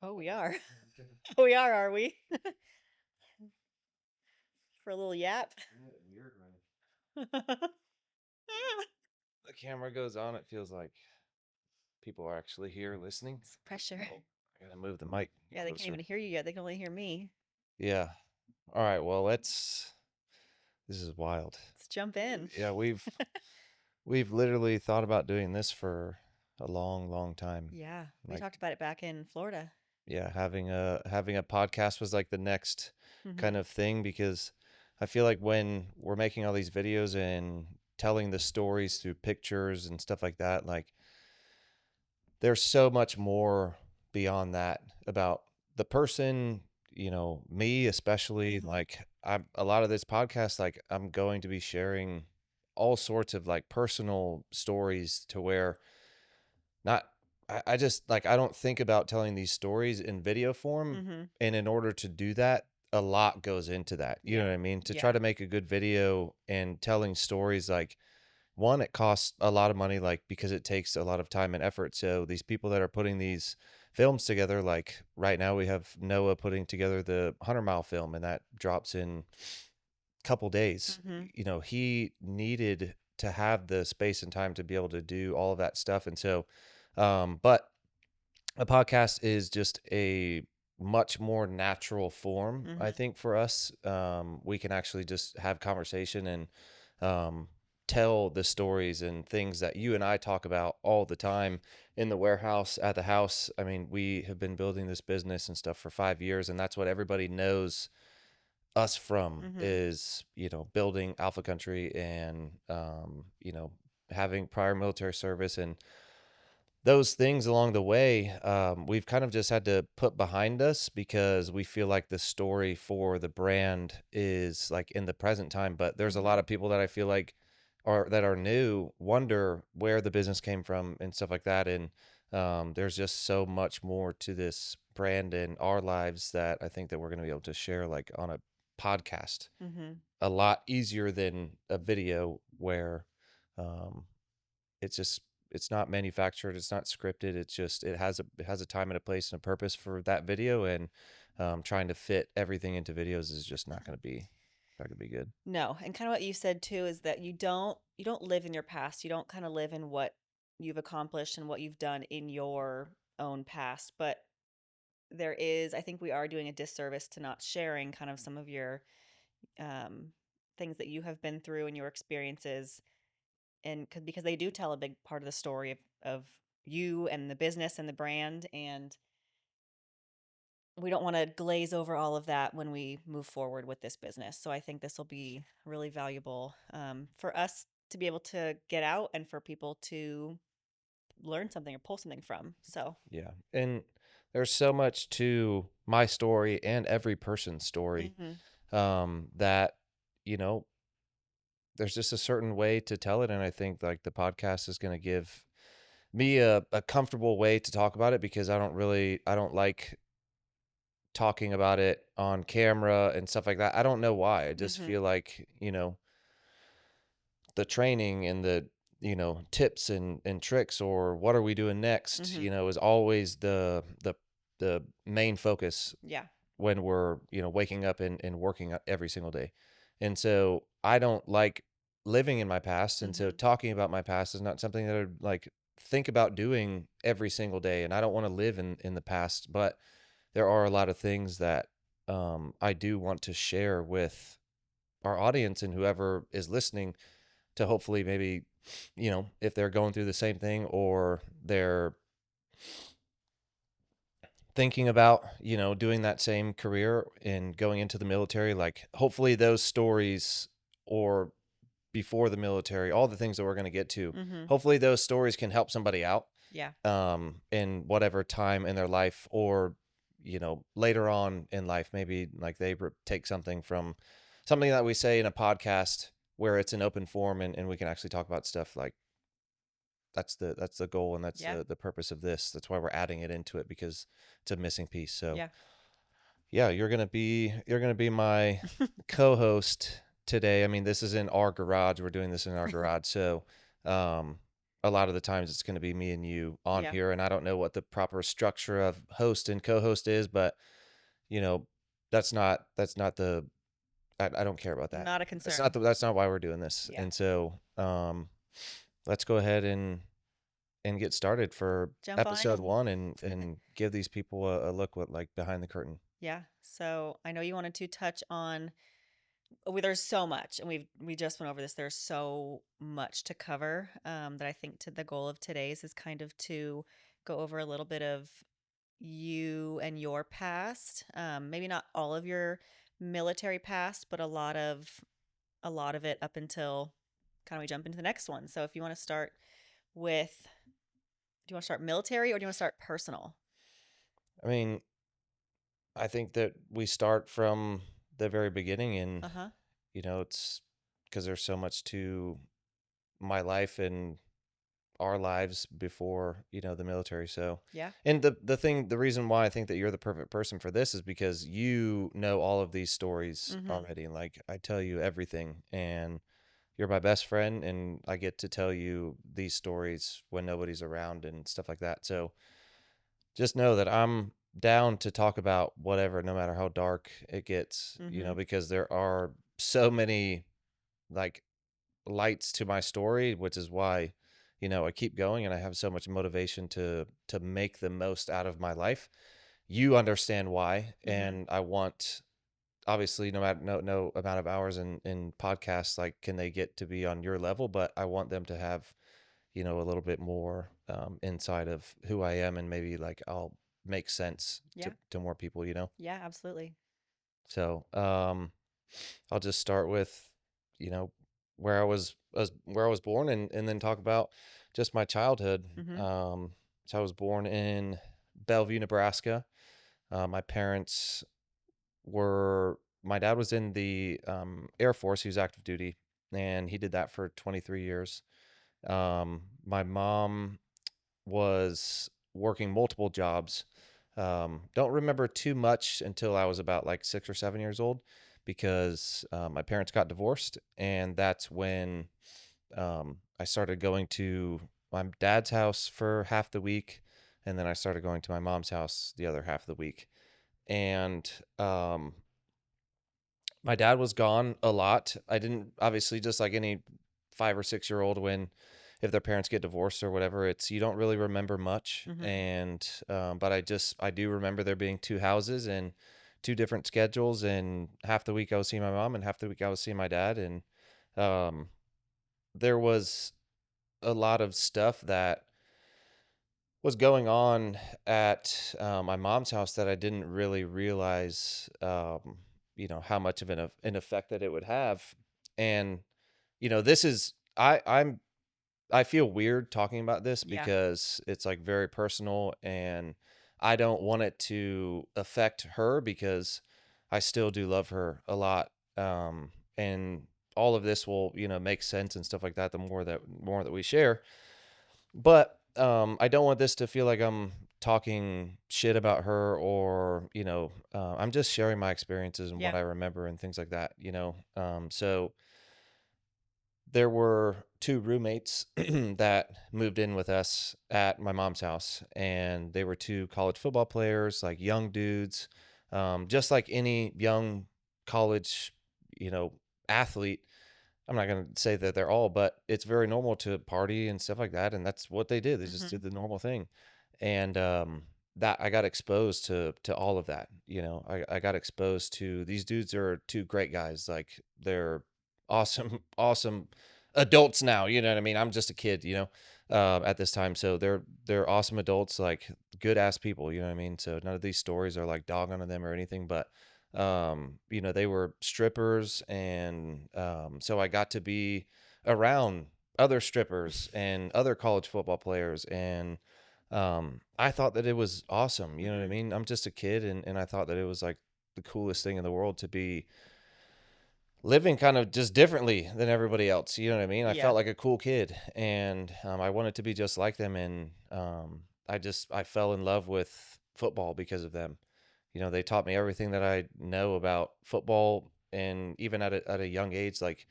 Oh, we are. We are we? For a little yap? Weird when the camera goes on, it feels like people are actually here listening. It's pressure. Oh, I gotta move the mic Yeah, they can't closer. even hear you yet. They can only hear me. Yeah. All right. Well, this is wild. Let's jump in. Yeah, we've literally thought about doing this for a long, long time. Yeah, we Like, talked about it back in Florida. yeah, having a podcast was like the next kind Mm-hmm. of thing because I feel like when we're making all these videos and telling the stories through pictures and stuff like that, like there's so much more beyond that about the person, me especially. Mm-hmm. Like I'm a lot of this podcast, like I'm going to be sharing all sorts of like personal stories to where not I just like I don't think about telling these stories in video form. Mm-hmm. And in order to do that, a lot goes into that. You know Yeah. what I mean? To try Yeah. to make a good video and telling stories, like one, it costs a lot of money, like because it takes a lot of time and effort. So these people that are putting these films together, like right now we have Noah putting together the 100 mile film, and that drops in a couple days. Mm-hmm. He needed to have the space and time to be able to do all of that stuff. And so, but a podcast is just a much more natural form, I Mm-hmm. think, for us. We can actually just have conversation and um, tell the stories and things that you and I talk about all the time in the warehouse, at the house. I mean, we have been building this business and stuff for 5 years, and that's what everybody knows us from Mm-hmm. is, building Alpha Country and, having prior military service and those things along the way. We've kind of just had to put behind us because we feel like the story for the brand is like in the present time. But there's a lot Mm-hmm. of people that I feel like that are new wonder where the business came from and stuff like that. And there's just so much more to this brand in our lives that I think that we're going to be able to share like on a podcast Mm-hmm. a lot easier than a video where um, it's just it's not manufactured, it's not scripted. It's just it has a time and a place and a purpose for that video, and trying to fit everything into videos is just not gonna be good. No, and kind of what you said too is that you don't live in your past. You don't kind of live in what you've accomplished and what you've done in your own past, but there is, I think we are doing a disservice to not sharing kind of some of your um, things that you have been through and your experiences, and because they do tell a big part of the story of you and the business and the brand, and we don't want to glaze over all of that when we move forward with this business. So I think this will be really valuable for us to be able to get out and for people to learn something or pull something from. So, Yeah, and there's so much to my story and every person's story, hmm that you know there's just a certain way to tell it, and I think like the podcast is going to give me a comfortable way to talk about it because I don't like talking about it on camera and stuff like that. I don't know why. I just hmm feel like, the training and the, tips and tricks or what are we doing next, hmm is always the main focus yeah, when we're, waking up and working every single day. And so I don't like living in my past. And so hmm talking about my past is not something that I like think about doing every single day. And I don't want to live in the past, but there are a lot of things that I do want to share with our audience and whoever is listening to hopefully maybe, if they're going through the same thing or they're thinking about, doing that same career and going into the military, like hopefully those stories or before the military, all the things that we're going to get to, hmm hopefully those stories can help somebody out yeah, in whatever time in their life or later on in life, maybe like they take something from something that we say in a podcast where it's an open forum and we can actually talk about stuff like that's the goal and that's yeah, the purpose of this. That's why we're adding it into it because it's a missing piece. So yeah. yeah, you're gonna be my co-host today. I mean, this is in our garage. We're doing this in our garage. So um a lot of the times it's going to be me and you on Yeah. here, and I don't know what the proper structure of host and co-host is, but you know, that's not the I don't care about that. Not a That's not concern. that's not why we're doing this. Yeah. And so, let's go ahead and get started for Jump on episode in. 1 and give these people a look what like behind the curtain. Yeah. So I know you wanted to touch on there's so much, and we just went over this. There's so much to cover, that I think to the goal of today's is kind of to go over a little bit of you and your past. Maybe not all of your military past, but a lot of it up until kind of we jump into the next one. So if you want to start with, do you want to start military or do you want to start personal? I mean, I think that we start from the very beginning, and Uh huh. it's because there's so much to my life and our lives before the military. So, Yeah. and the reason why I think that you're the perfect person for this is because you know all of these stories Mm-hmm. already. Like, I tell you everything, and you're my best friend, and I get to tell you these stories when nobody's around and stuff like that. So just know that I'm down to talk about whatever, no matter how dark it gets, Mm-hmm. because there are so many like lights to my story, which is why, I keep going and I have so much motivation to make the most out of my life. You understand why, Mm-hmm. and I want, obviously, no matter no amount of hours in podcasts, like, can they get to be on your level, but I want them to have, a little bit more inside of who I am, and maybe like I'll make sense Yeah. to more people. Yeah. Absolutely. So, I'll just start with, you know, where I was born, and then talk about just my childhood. Mm-hmm. So I was born in Bellevue, Nebraska. My parents my dad was in the Air Force. He was active duty, and he did that for 23 years. My mom was working multiple jobs. Don't remember too much until I was about like 6 or 7 years old, because my parents got divorced, and that's when I started going to my dad's house for half the week, and then I started going to my mom's house the other half of the week. And my dad was gone a lot. I didn't, obviously, just like any 5 or 6 year old, when if their parents get divorced or whatever, it's you don't really remember much. Mm-hmm. And but I do remember there being two houses and two different schedules, and half the week I was seeing my mom and half the week I was seeing my dad. And um, there was a lot of stuff that was going on at my mom's house that I didn't really realize, how much of an effect that it would have. And this is I feel weird talking about this Yeah. because it's like very personal, and I don't want it to affect her because I still do love her a lot. And all of this will, make sense and stuff like that the more that we share. But I don't want this to feel like I'm talking shit about her, or I'm just sharing my experiences and what Yeah. I remember and things like that. So there were two roommates that moved in with us at my mom's house, and they were two college football players, like young dudes, just like any young college, you know, athlete. I'm not going to say that they're all, but it's very normal to party and stuff like that. And that's what they did. They just Mm-hmm. did the normal thing. And that I got exposed to all of that. I got exposed to these dudes are two great guys. Like, they're awesome, awesome adults now. You know what I mean? I'm just a kid, at this time. So they're awesome adults, like good ass people. You know what I mean? So none of these stories are like dogging on them or anything, but they were strippers, and so I got to be around other strippers and other college football players, and I thought that it was awesome. You know what I Mm-hmm. mean? I'm just a kid, and I thought that it was like the coolest thing in the world to be living kind of just differently than everybody else. You know what I mean? I Yeah. felt like a cool kid, and I wanted to be just like them, and I fell in love with football because of them. They taught me everything that I know about football, and even at a young age, like,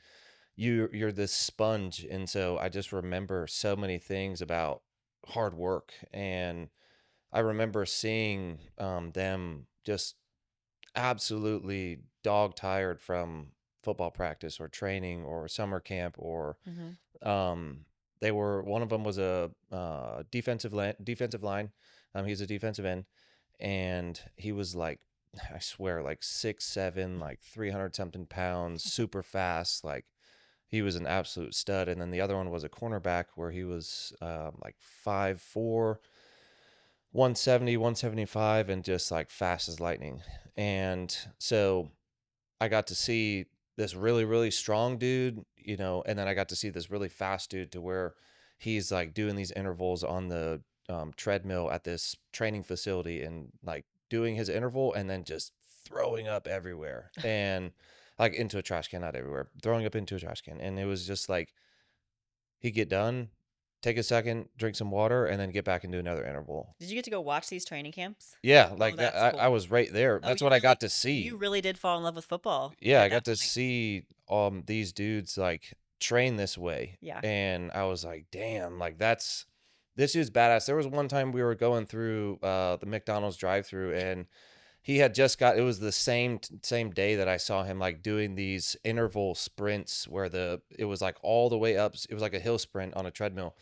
you're this sponge, and so I just remember so many things about hard work, and I remember seeing them just absolutely dog tired from football practice or training or summer camp or Mhm. um they were one of them was a defensive line. He's a defensive end, and he was like, I swear, like 6'7", like 300 something pounds, super fast, like he was an absolute stud. And then the other one was a cornerback where he was like 5'4", 170, 175, and just like fast as lightning. And so I got to see this really, really strong dude, and then I got to see this really fast dude to where he's like doing these intervals on the treadmill at this training facility and like doing his interval and then just throwing up everywhere and like into a trash can, not everywhere, throwing up into a trash can. And it was just like he'd get done, take a second, drink some water, and then get back and do another interval. Did you get to go watch these training camps? Yeah, Oh, like that. that's I cool. was right there. Oh, That's what I got to you see. really did fall in love with football Yeah, at I that got to point. see these dudes like train this way. Yeah. And I was like, damn, like this dude's badass. There was one time we were going through the McDonald's drive-through, and he had just got, it was the same day that I saw him like doing these interval sprints where it was like all the way up. It was like a hill sprint on a treadmill.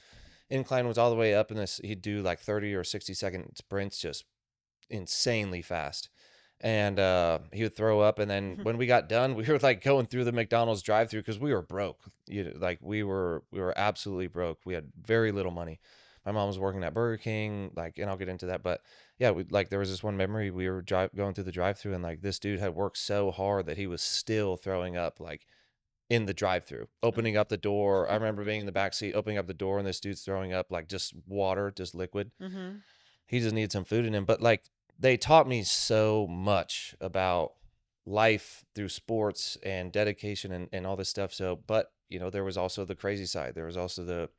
Incline was all the way up, and this he'd do like 30 or 60-second sprints, just insanely fast. And he would throw up, and then when we got done, we were like going through the McDonald's drive-through because we were broke. Like we were absolutely broke. We had very little money. My mom was working at Burger King, like, and I'll get into that. But yeah, there was this one memory. We were going through the drive-through, and like this dude had worked so hard that he was still throwing up, like in the drive-through, opening up the door. I remember being in the back seat, opening up the door, and this dude's throwing up like just water, just liquid. Mhm. He just needed some food in him. But like they taught me so much about life through sports and dedication and all this stuff. So, but there was also the crazy side. There was also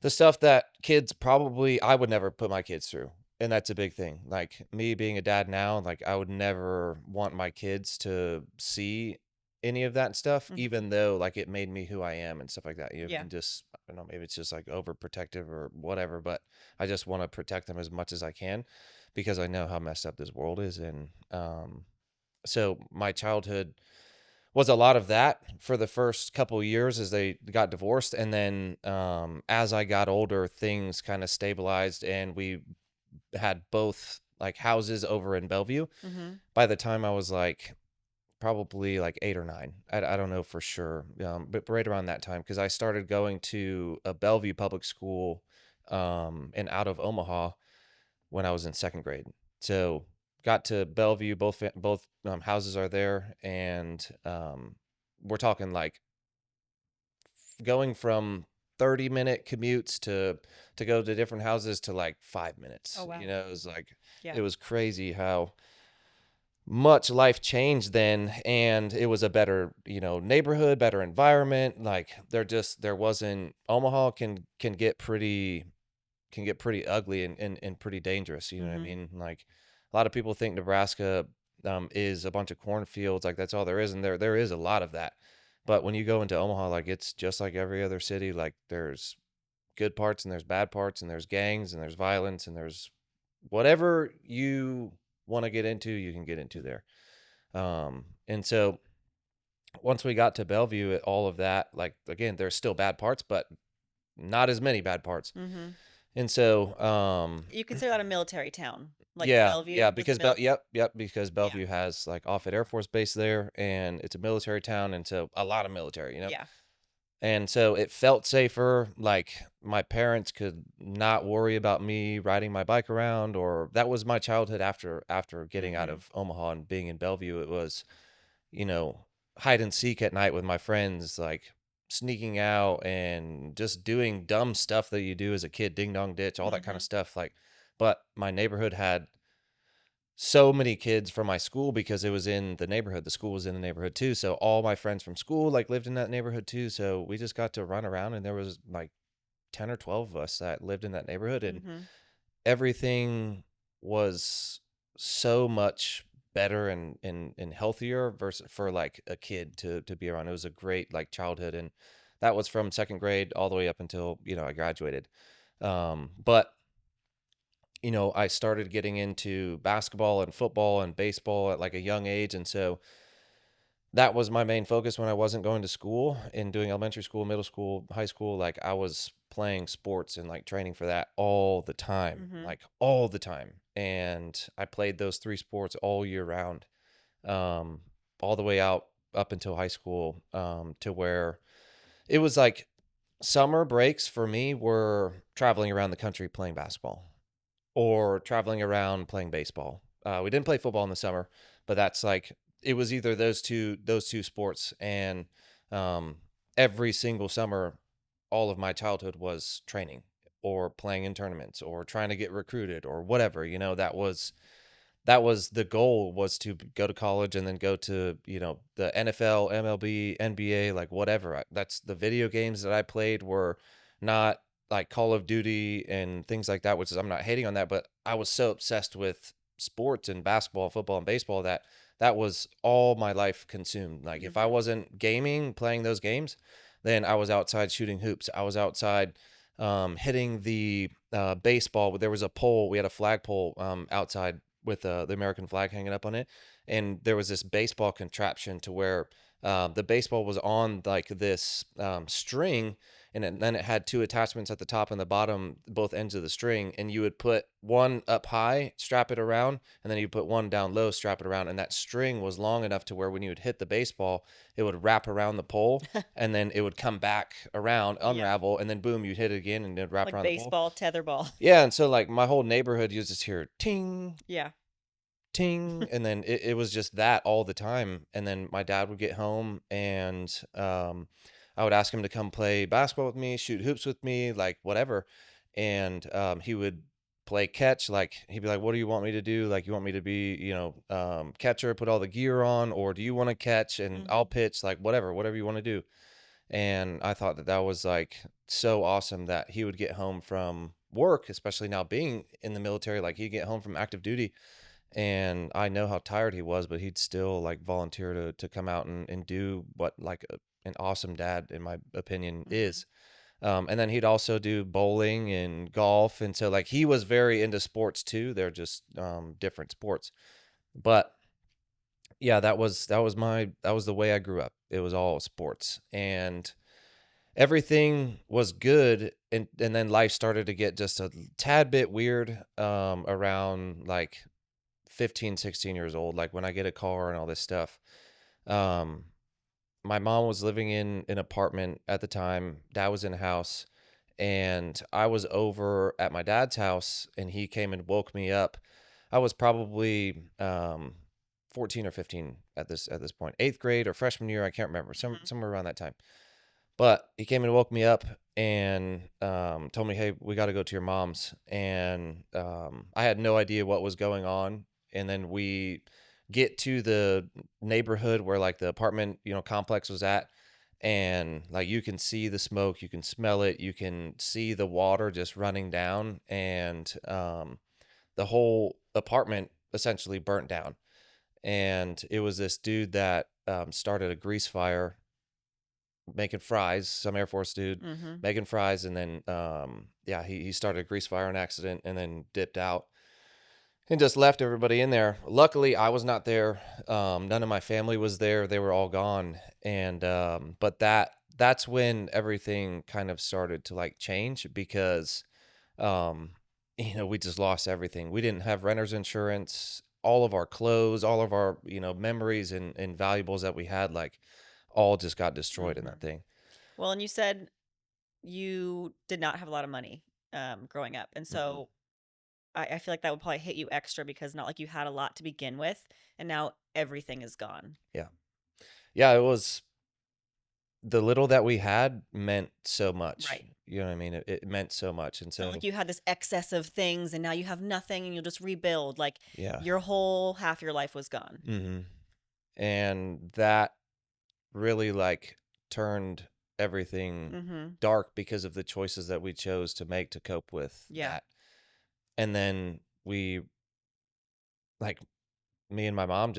the stuff that kids probably I would never put my kids through. And that's a big thing. Like me being a dad now, like I would never want my kids to see any of that stuff, Mhm. even though like it made me who I am and stuff like that. Yeah. And just, I don't know, maybe it's just like overprotective or whatever, but I just want to protect them as much as I can because I know how messed up this world is. And so my childhood was a lot of that for the first couple years as they got divorced. And then as I got older, things kind of stabilized, and we had both like houses over in Bellevue. Mhm. By the time I was like probably like 8 or 9, I don't know for sure, but right around that time, because I started going to a Bellevue public school and out of Omaha when I was in second grade. So got to Bellevue, both houses are there, and we're talking like going from 30-minute commutes to go to different houses to like five Oh, minutes. wow. It was like Yeah. it was crazy how much life changed then, and it was a better neighborhood, better environment. Like there wasn't Omaha can get pretty ugly and pretty dangerous. You know what I Mhm. mean? Like a lot of people think Nebraska is a bunch of cornfields, like that's all there is, and there is a lot of that. But when you go into Omaha, like it's just like every other city. Like there's good parts and there's bad parts and there's gangs and there's violence and there's whatever you want to get into, you can get into there. And so once we got to Bellevue, all of that, like again, there's still bad parts, but not as many bad parts. Mhm. And so, You consider that a military town, like yeah, Bellevue yeah, was a because mil yep, because Yeah. Bellevue has like Offutt Air Force Base there, and it's a military town, and so a lot of military. Yeah. And so it felt safer. Like my parents could not worry about me riding my bike around, or that was my childhood after getting out Mhm. of Omaha and being in Bellevue. It was, you know, hide and seek at night with my friends, like sneaking out and just doing dumb stuff that you do as a kid, ding dong ditch, all that kind of Mhm. stuff. Like, but my neighborhood had so many kids from my school because it was in the neighborhood. The school was in the neighborhood too. So all my friends from school like lived in that neighborhood too. So we just got to run around, and there was like 10 or 12 of us that lived in that neighborhood, and Mhm. everything was so much better and healthier versus for like a kid to be around. It was a great like childhood, and that was from second grade all the way up until I graduated. But I started getting into basketball and football and baseball at like a young age, and so that was my main focus when I wasn't going to school and doing elementary school, middle school, high school. Like I was playing sports and like training for that all the time, Mhm. like all the time. And I played those three sports all year round, um, all the way out up until high school, to where it was like summer breaks for me were traveling around the country playing basketball or traveling around playing baseball. We didn't play football in the summer, but that's like it was either those two sports, and um, every single summer, all of my childhood was training or playing in tournaments or trying to get recruited or whatever. That was the goal, was to go to college and then go to the NFL, MLB, NBA, like whatever. That's the video games that I played were not like Call of Duty and things like that, which is, I'm not hating on that, but I was so obsessed with sports and basketball, football, and baseball that that was all my life consumed. Like if I Mhm. wasn't gaming, playing those games, then I was outside shooting hoops. I was outside hitting the baseball. There was a pole. We had a flagpole outside with the American flag hanging up on it, and there was this baseball contraption to where the baseball was on like this string, and then it had two attachments at the top and the bottom, both ends of the string, and you would put one up high, strap it around, and then you put one down low, strap it around, and that string was long enough to where when you would hit the baseball, it would wrap around the pole, and then it would come back around, Yeah. unravel, and then boom, you'd hit it again, and it'd wrap Like around the pole. baseball, tetherball. Yeah, and so like my whole neighborhood, you just hear ting, Yeah. ting, and then it was just that all the time. And then my dad would get home, and I would ask him to come play basketball with me, shoot hoops with me, like whatever. And he would play catch. Like he'd be like, what do you want me to do? Like, you want me to be catcher, put all the gear on, or do you want to catch and I'll Mhm. pitch, like whatever you want to do. And I thought that that was like so awesome that he would get home from work, especially now being in the military. Like he'd get home from active duty, and I know how tired he was, but he'd still like volunteer to come out and do what like an awesome dad, in my opinion, Mhm. is. And then he'd also do bowling and golf, and so like he was very into sports too. They're just different sports, but yeah, that was the way I grew up. It was all sports, and everything was good, and then life started to get just a tad bit weird around like 15, 16 years old, like when I get a car and all this stuff. Um, my mom was living in an apartment at the time. Dad was in a house, and I was over at my dad's house, and he came and woke me up. I was probably 14 or 15 at this point, eighth grade or freshman year. I can't remember, Mhm. somewhere around that time. But he came and woke me up and told me, "Hey, we got to go to your mom's." And I had no idea what was going on. And then we get to the neighborhood where like the apartment, complex was at, and like you can see the smoke, you can smell it, you can see the water just running down, and the whole apartment essentially burnt down. And it was this dude that started a grease fire making fries, some Air Force dude Mhm. making fries, and then yeah, he started a grease fire in accident and then dipped out and just left everybody in there. Luckily, I was not there. None of my family was there. They were all gone. And but that's when everything kind of started to like change, because um we just lost everything. We didn't have renter's insurance. All of our clothes, all of our, memories and valuables that we had, like all just got destroyed in that Mhm. thing. Well, and you said you did not have a lot of money, growing up, and Mhm. so I feel like that would probably hit you extra because not like you had a lot to begin with, and now everything is gone. Yeah. Yeah, it was the little that we had meant so much. Right. You know what I mean? It meant so much. And It's not like so, you had this excess of things and now you have nothing and you'll just rebuild. Like yeah. your whole half your life was gone. hmm And that really like turned everything Mhm. dark because of the choices that we chose to make to cope with Yeah. that. And then we like me and my mom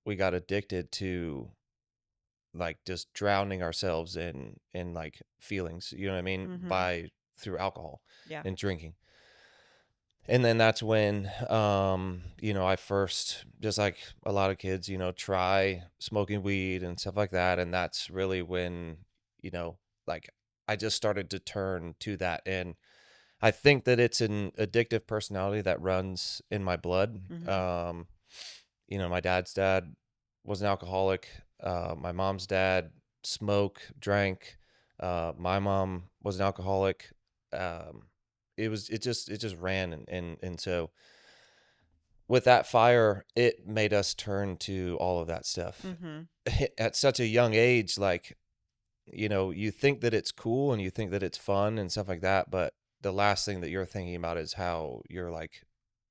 we got addicted to, like, just drowning ourselves in, like, feelings, you know what I mean, Mhm. by through alcohol Yeah. and drinking. And then that's when, I first, just like a lot of kids, try smoking weed and stuff like that. And that's really when, you know, like I just started to turn to that. And I think that it's an addictive personality that runs in my blood. Mhm. My dad's dad was an alcoholic. My mom's dad drank. My mom was an alcoholic. Um, it just ran, and so with that fire, it made us turn to all of that stuff Mhm. at such a young age. Like, you think that it's cool and you think that it's fun and stuff like that, but the last thing that you're thinking about is how you're like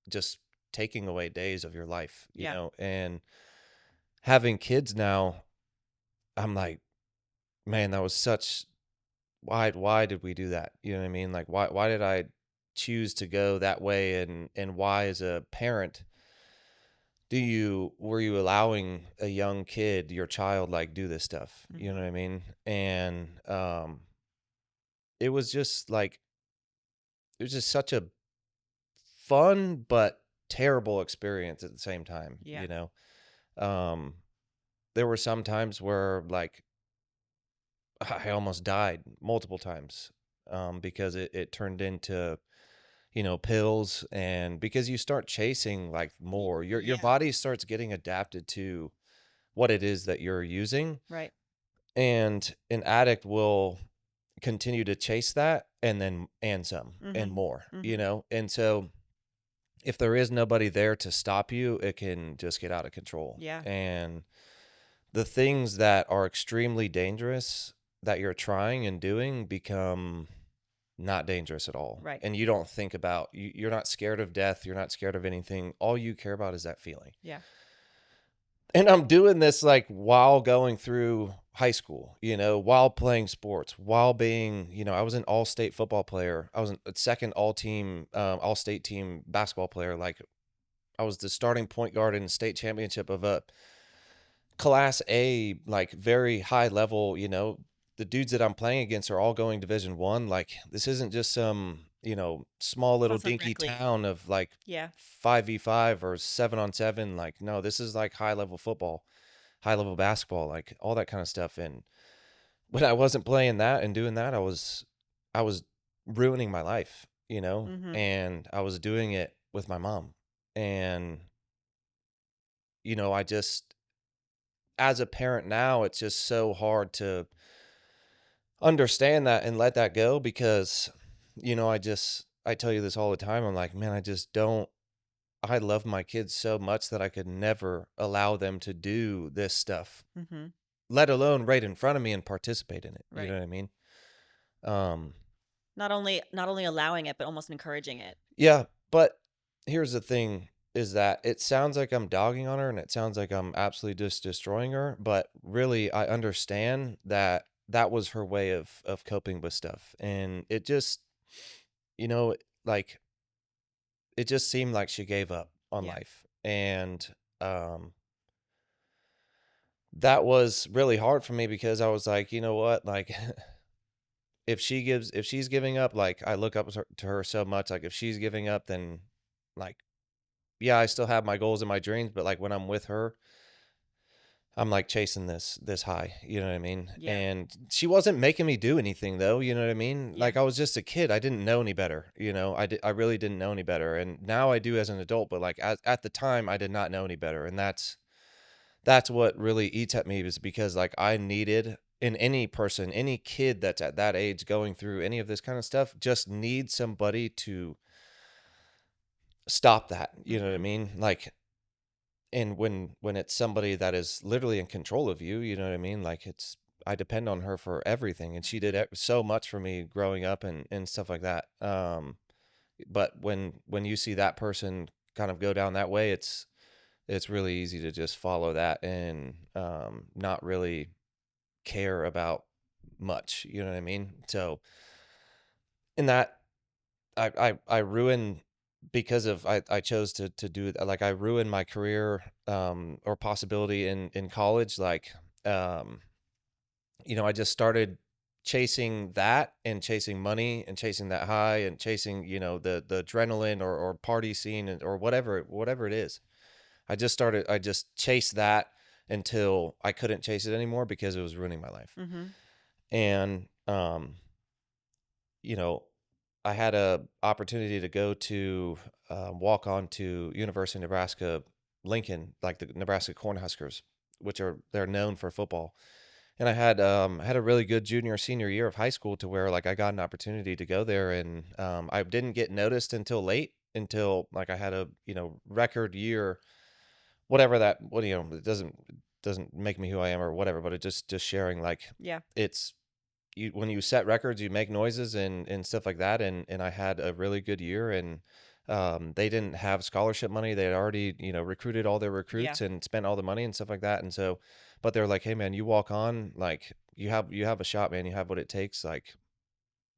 just taking away days of your life, Yeah. and having kids now, I'm like, man, that was such why did we do that? You know what I mean? Like why did I choose to go that way, and why as a parent were you allowing a young kid, your child, like do this stuff? You know Mhm. what I mean? And it was just like it was just such a fun but terrible experience at the same time. Yeah. Um there were some times where like I almost died multiple times, because it turned into, pills, and because you start chasing like more, your Yeah. body starts getting adapted to what it is that you're using, Right. and an addict will continue to chase that and some and Mhm. more, Mhm. and so if there is nobody there to stop you, it can just get out of control, Yeah. and the things that are extremely dangerous that you're trying and doing become not dangerous at all. Right. And you don't think about you're not scared of death, you're not scared of anything. All you care about is that feeling. Yeah. And I'm doing this like while going through high school, while playing sports, while being, I was an all-state football player. I was a second all-team, all-state team basketball player. Like I was the starting point guard in the state championship of a class A, like very high level. The dudes that I'm playing against are all going Division 1. Like this isn't just some, small It's little not some dinky rec league. town of like Yeah. 5v5 or 7-on-7. Like, no, this is like high level football, high level basketball, like all that kind of stuff. And when I wasn't playing that and doing that, I was ruining my life, Mhm. and I was doing it with my mom. And, I just, as a parent now, it's just so hard to understand that and let that go because, I tell you this all the time. I'm like, man, I love my kids so much that I could never allow them to do this stuff, Mhm. let alone right in front of me and participate in it. You know Right. what I mean? Um, Not only allowing it, but almost encouraging it. yeah, but here's the thing is that it sounds like I'm dogging on her and it sounds like I'm absolutely just destroying her, but really I understand that that was her way of coping with stuff. And it just, you know, like it just seemed like she gave up on Yeah. life. And um that was really hard for me because I was like, you know what? Like if she's giving up, like I look up to her so much. Like if she's giving up, then like yeah, I still have my goals and my dreams, but like when I'm with her, I'm like chasing this high, you know what I mean? Yeah. And she wasn't making me do anything though, you know what I mean? Yeah. Like I was just a kid. I didn't know any better, I really didn't know any better. And now I do as an adult, but like at the time I did not know any better. And that's what really eats at me is because like I needed in any person, any kid that's at that age going through any of this kind of stuff just needs somebody to stop that, you know what I Mhm. mean? Like and when it's somebody that is literally in control of you, you know what I mean? Like it's I depend on her for everything, and she did Mhm. so much for me growing up and stuff like that. But when you see that person kind of go down that way, it's really easy to just follow that and not really care about much. You know what I mean? So in that, I ruin. because of I chose to do like, I ruined my career, or possibility in college, like, um, I just started chasing that and chasing money and chasing that high and chasing, the adrenaline or party scene or whatever it is. I just chased that until I couldn't chase it anymore because it was ruining my life. Mhm. And, you know, I had a opportunity to go to walk on to University of Nebraska Lincoln, like the Nebraska Cornhuskers, which they're known for football. And I had a really good junior senior year of high school to where like I got an opportunity to go there, and I didn't get noticed until late, until like I had a record year, whatever that what it doesn't make me who I am or whatever, but it just sharing like Yeah. it's you when you set records, you make noises and stuff like that, and I had a really good year, and they didn't have scholarship money. They had already, recruited all their Yeah. recruits and spent all the money and stuff like that. And so, but they're like, "Hey man, you walk on, like you have a shot, man. You have what it takes. Like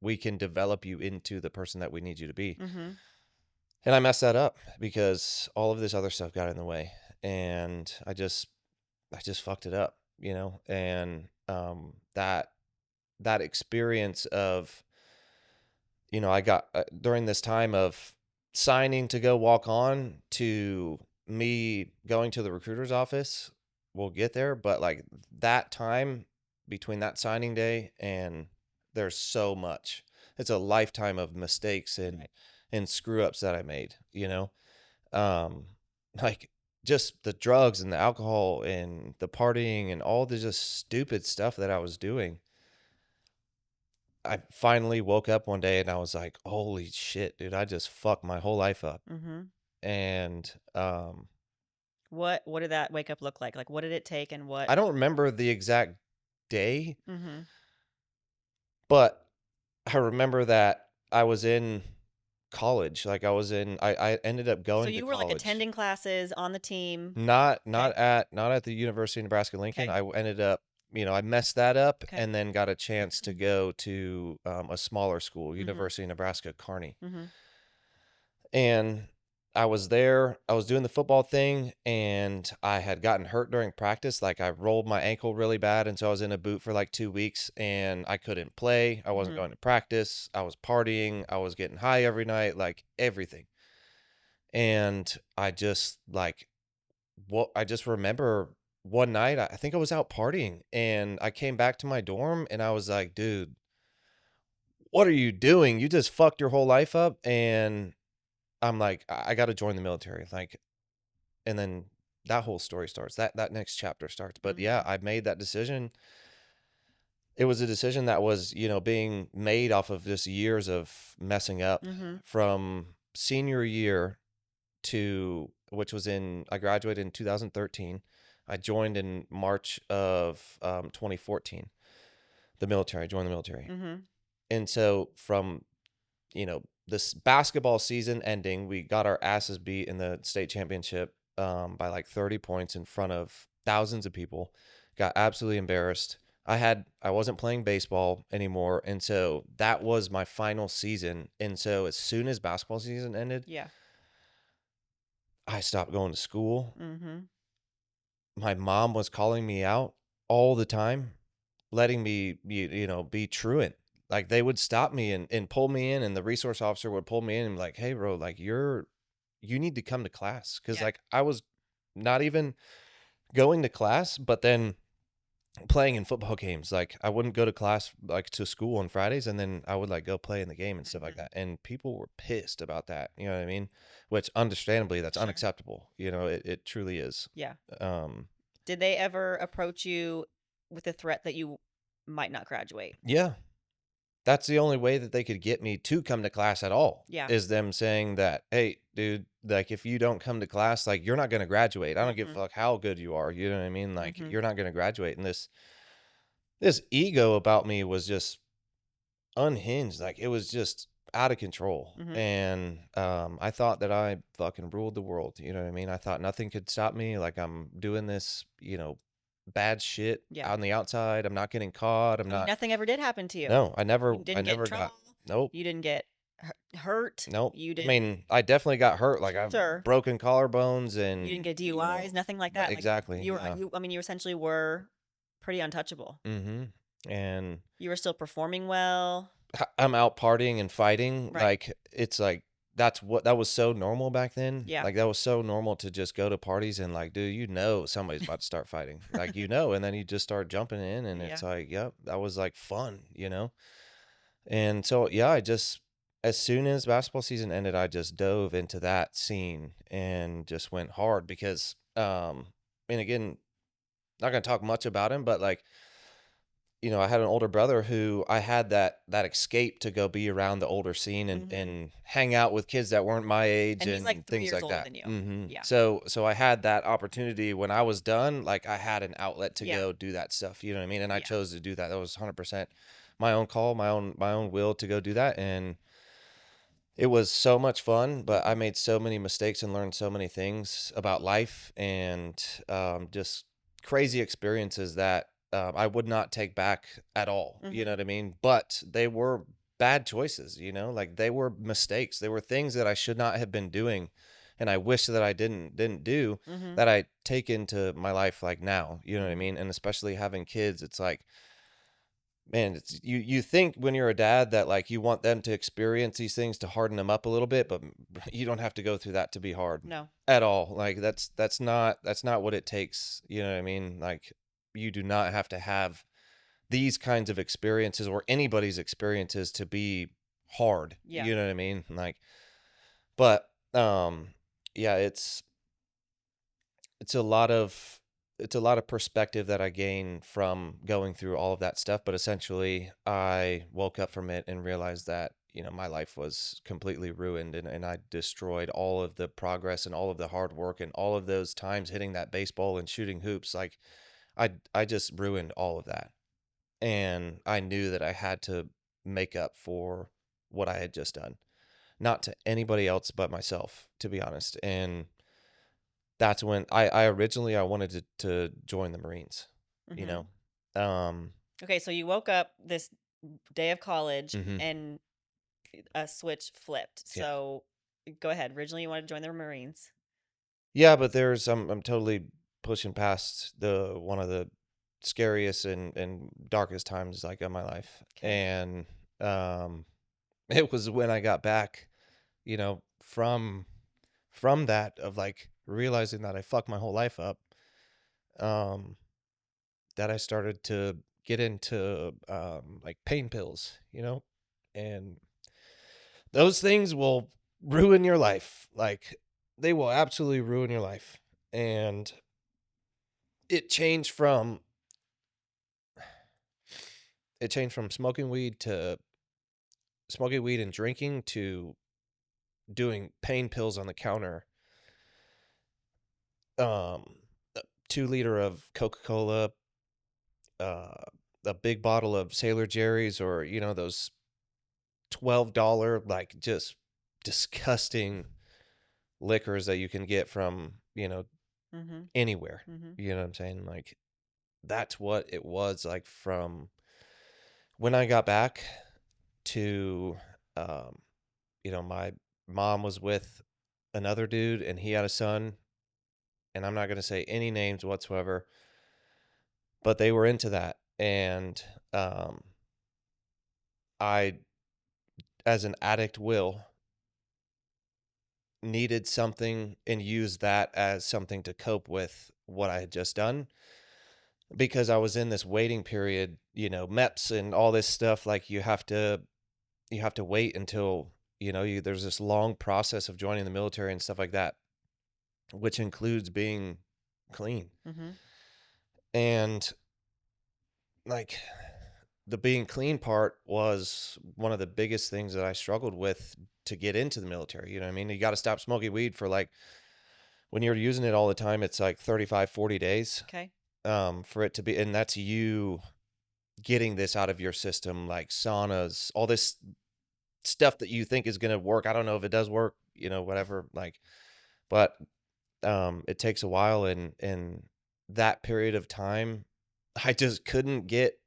we can develop you into the person that we need you to be." Mhm. And I messed that up because all of this other stuff got in the way, and I just fucked it up, and that experience of, I got during this time of signing to go walk on to me going to the recruiter's office. We'll get there, but like that time between that signing day and there's so much. It's a lifetime of mistakes and Right. screw ups that I made, um like just the drugs and the alcohol and the partying and all the just stupid stuff that I was doing. I finally woke up one day and I was like, "Holy shit, dude, I just fucked my whole life up." Mhm. And, What did that wake up look like? Like, what did it take and what I don't remember the exact day, Mhm. but I remember that I was in college. Like, I ended up So going to you were, like, college. attending classes on the team. Not Okay. at the University of Nebraska Lincoln. Okay. I ended up, I messed that up Okay. and then got a chance to go to, a smaller school, Mhm. University of Nebraska Kearney. Mhm. And I was there, I was doing the football thing, and I had gotten hurt during practice. Like I rolled my ankle really bad. And so I was in a boot for like 2 weeks and I couldn't play. I wasn't Mhm. going to practice. I was partying. I was getting high every night, like everything. And I just like, what I just remember one night, I think I was out partying and I came back to my dorm and I was like, dude, what are you doing? You just fucked your whole life up. And I'm like, I got to join the military. Like, and then that whole story starts. That next chapter starts. But yeah, Mhm. I made that decision. It was a decision that was, being made off of just years of messing up Mhm. from senior year to which was in I graduated in 2013. I joined in March of 2014. The military, I joined the military. Mhm. And so from this basketball season ending, we got our asses beat in the state championship by like 30 points in front of thousands of people. Got absolutely embarrassed. I wasn't playing baseball anymore, and so that was my final season. And so as soon as basketball season ended, Yeah. I stopped going to school. Mhm. My mom was calling me out all the time, letting me be truant. Like they would stop me and pull me in, and the resource officer would pull me in and be like, "Hey bro, like you need to come to class." Cause Yeah. like I was not even going to class, but then playing in football games. Like I wouldn't go to class, like to school on Fridays, and then I would like go play in the game and stuff like Mhm. that. And people were pissed about that. You know what I mean? Which understandably that's Sure. unacceptable. It truly is. Yeah. Um Did they ever approach you with the threat that you might not graduate? yeah, that's the only way that they could get me to come to class at all, Yeah. is them saying that, "Hey, dude, like, if you don't come to class, like, you're not gonna graduate. I don't give a Mhm. fuck how good you are." You know what I mean? Like, Mhm. you're not gonna graduate. And this ego about me was just unhinged. Like, it was just out of control. Mhm. And I thought that I fucking ruled the world. You know what I mean? I thought nothing could stop me. Like, I'm doing this, bad shit Yeah. on the outside. I'm not getting caught. I'm I mean, not. nothing ever did happen to you. No, You I didn't get in never got. trouble. Nope. You didn't get hurt. Nope. You I didn't. mean, I definitely got hurt. Like, I've Sure. broken collarbones You and, didn't get you know, DUIs, nothing like that. Like exactly. you were, Yeah. I mean, you essentially were pretty untouchable. Mhm. And You were still performing well. I'm out partying and fighting. Right. Like, it's like, that was so normal back then. Yeah. Like, that was so normal to just go to parties and, like, dude, somebody's about to start fighting. Like, and then you just start jumping in and it's Yeah. like, yep, that was like fun. And so, yeah, as soon as basketball season ended, I just dove into that scene and just went hard because, and again, not going to talk much about him, but like, I had an older brother who I had that escape to go be around the older scene and Mhm. and hang out with kids that weren't my age And he's like and 3 things years like older that. than you. Yeah. So I had that opportunity when I was done, like I had an outlet to Yeah. go do that stuff, you know what I mean? And I Yeah. chose to do that. That was 100% my own call, my own will to go do that, and it was so much fun, but I Mhm. made so many mistakes and learned so many things about life and just crazy experiences that I would not take back at all. You know Mhm. what I mean? But they were bad choices, like they were mistakes. They were things that I should not have been doing. And I wish that I didn't do Mhm. that I take into my life like now. You know what I Mhm. mean? And especially having kids, it's like, man, you think when you're a dad that like you want them to experience these things to harden them up a little bit, but you don't have to go through that to be hard No. at all. Like that's not what it takes. You know what I mean? Like you do not have to have these kinds of experiences or anybody's experiences to be hard. Yeah. You know what I mean? Like, but yeah, it's a lot of it's a lot of perspective that I gain from going through all of that stuff, but essentially I woke up from it and realized that, my life was completely ruined and I destroyed all of the progress and all of the hard work and all of those times hitting that baseball and shooting hoops. Like I just ruined all of that. And I knew that I had to make up for what I had just done. Not to anybody else but myself, to be honest. And that's when I originally I wanted to join the Marines, you Mhm. know. Um, Okay, so you woke up this day of college mhm. and a switch flipped. Yeah. So go ahead. Originally, you wanted to join the Marines. Yeah, but I'm totally pushing past the one of the scariest and darkest times like of my life. Okay. And um it was when I got back, from that of like realizing that I fucked my whole life up. Um that I started to get into like pain pills, and those things will ruin your life. Like they will absolutely ruin your life. And it changed from smoking weed to smoking weed and drinking to doing pain pills on the counter. Um 2 liter of Coca-Cola, uh a big bottle of Sailor Jerry's or those $12 like just disgusting liquors that you can get from, Mhm. anywhere. Mhm. You know what I'm saying? Like that's what it was like from when I got back to um my mom was with another dude and he had a son, and I'm not going to say any names whatsoever, but they were into that. And um I, as an addict will, needed something and used that as something to cope with what I had just done because I was in this waiting period, MEPS and all this stuff. Like you have to wait until, there's this long process of joining the military and stuff like that, which includes being clean. Mhm. And like the being clean part was one of the biggest things that I struggled with to get into the military. You know what I mean? You got to stop smoking weed for like, when you're using it all the time, it's like 35, 40 days Okay. for it to be, and that's you getting this out of your system, like saunas, all this stuff that you think is going to work. I don't know if it does work, whatever, like, but it takes a while. And that period of time, I just couldn't get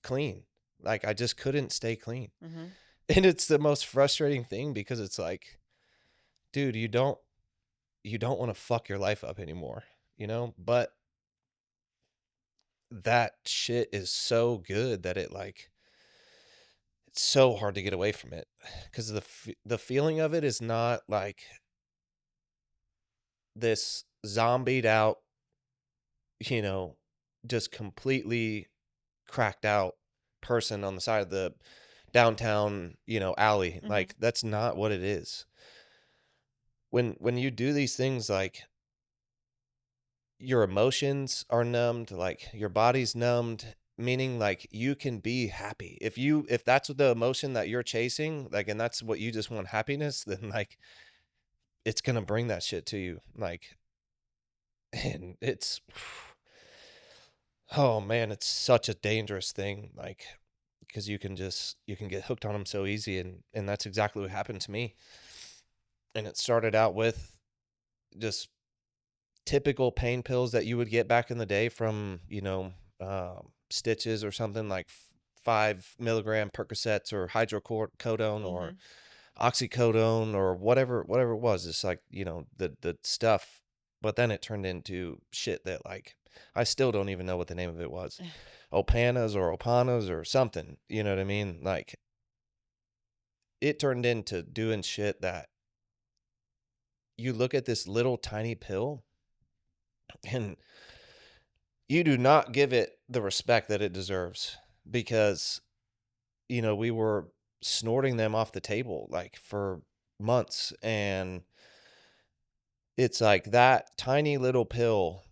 clean. Like I just couldn't stay clean. Mhm. And it's the most frustrating thing because it's like, dude, you don't wanna fuck your life up anymore, you know? But that shit is so good that it's so hard to get away from it because the feeling of it is not like this zombied out, you know, just completely cracked out person on the side of the downtown, alley. Mhm. Like, that's not what it is. When you do these things, like, your emotions are numbed, like, your body's numbed, meaning, like, you can be happy. If that's the emotion that you're chasing, like, and that's what you just want happiness, then, like, it's gonna bring that shit to you, like, and it's oh, man, it's such a dangerous thing, like, because you can get hooked on them so easy, and that's exactly what happened to me, and it started out with just typical pain pills that you would get back in the day from, Stitches or something like 5 milligram Percocets or hydrocodone or Mhm. oxycodone or whatever it was. It's like, the stuff. But then it turned into shit that like I still don't even know what the name of it was. Opanas or Opanas or something. You know what I mean? Like it turned into doing shit that you look at this little tiny pill and you do not give it the respect that it deserves because, we were snorting them off the table like for months. And it's like that tiny little pill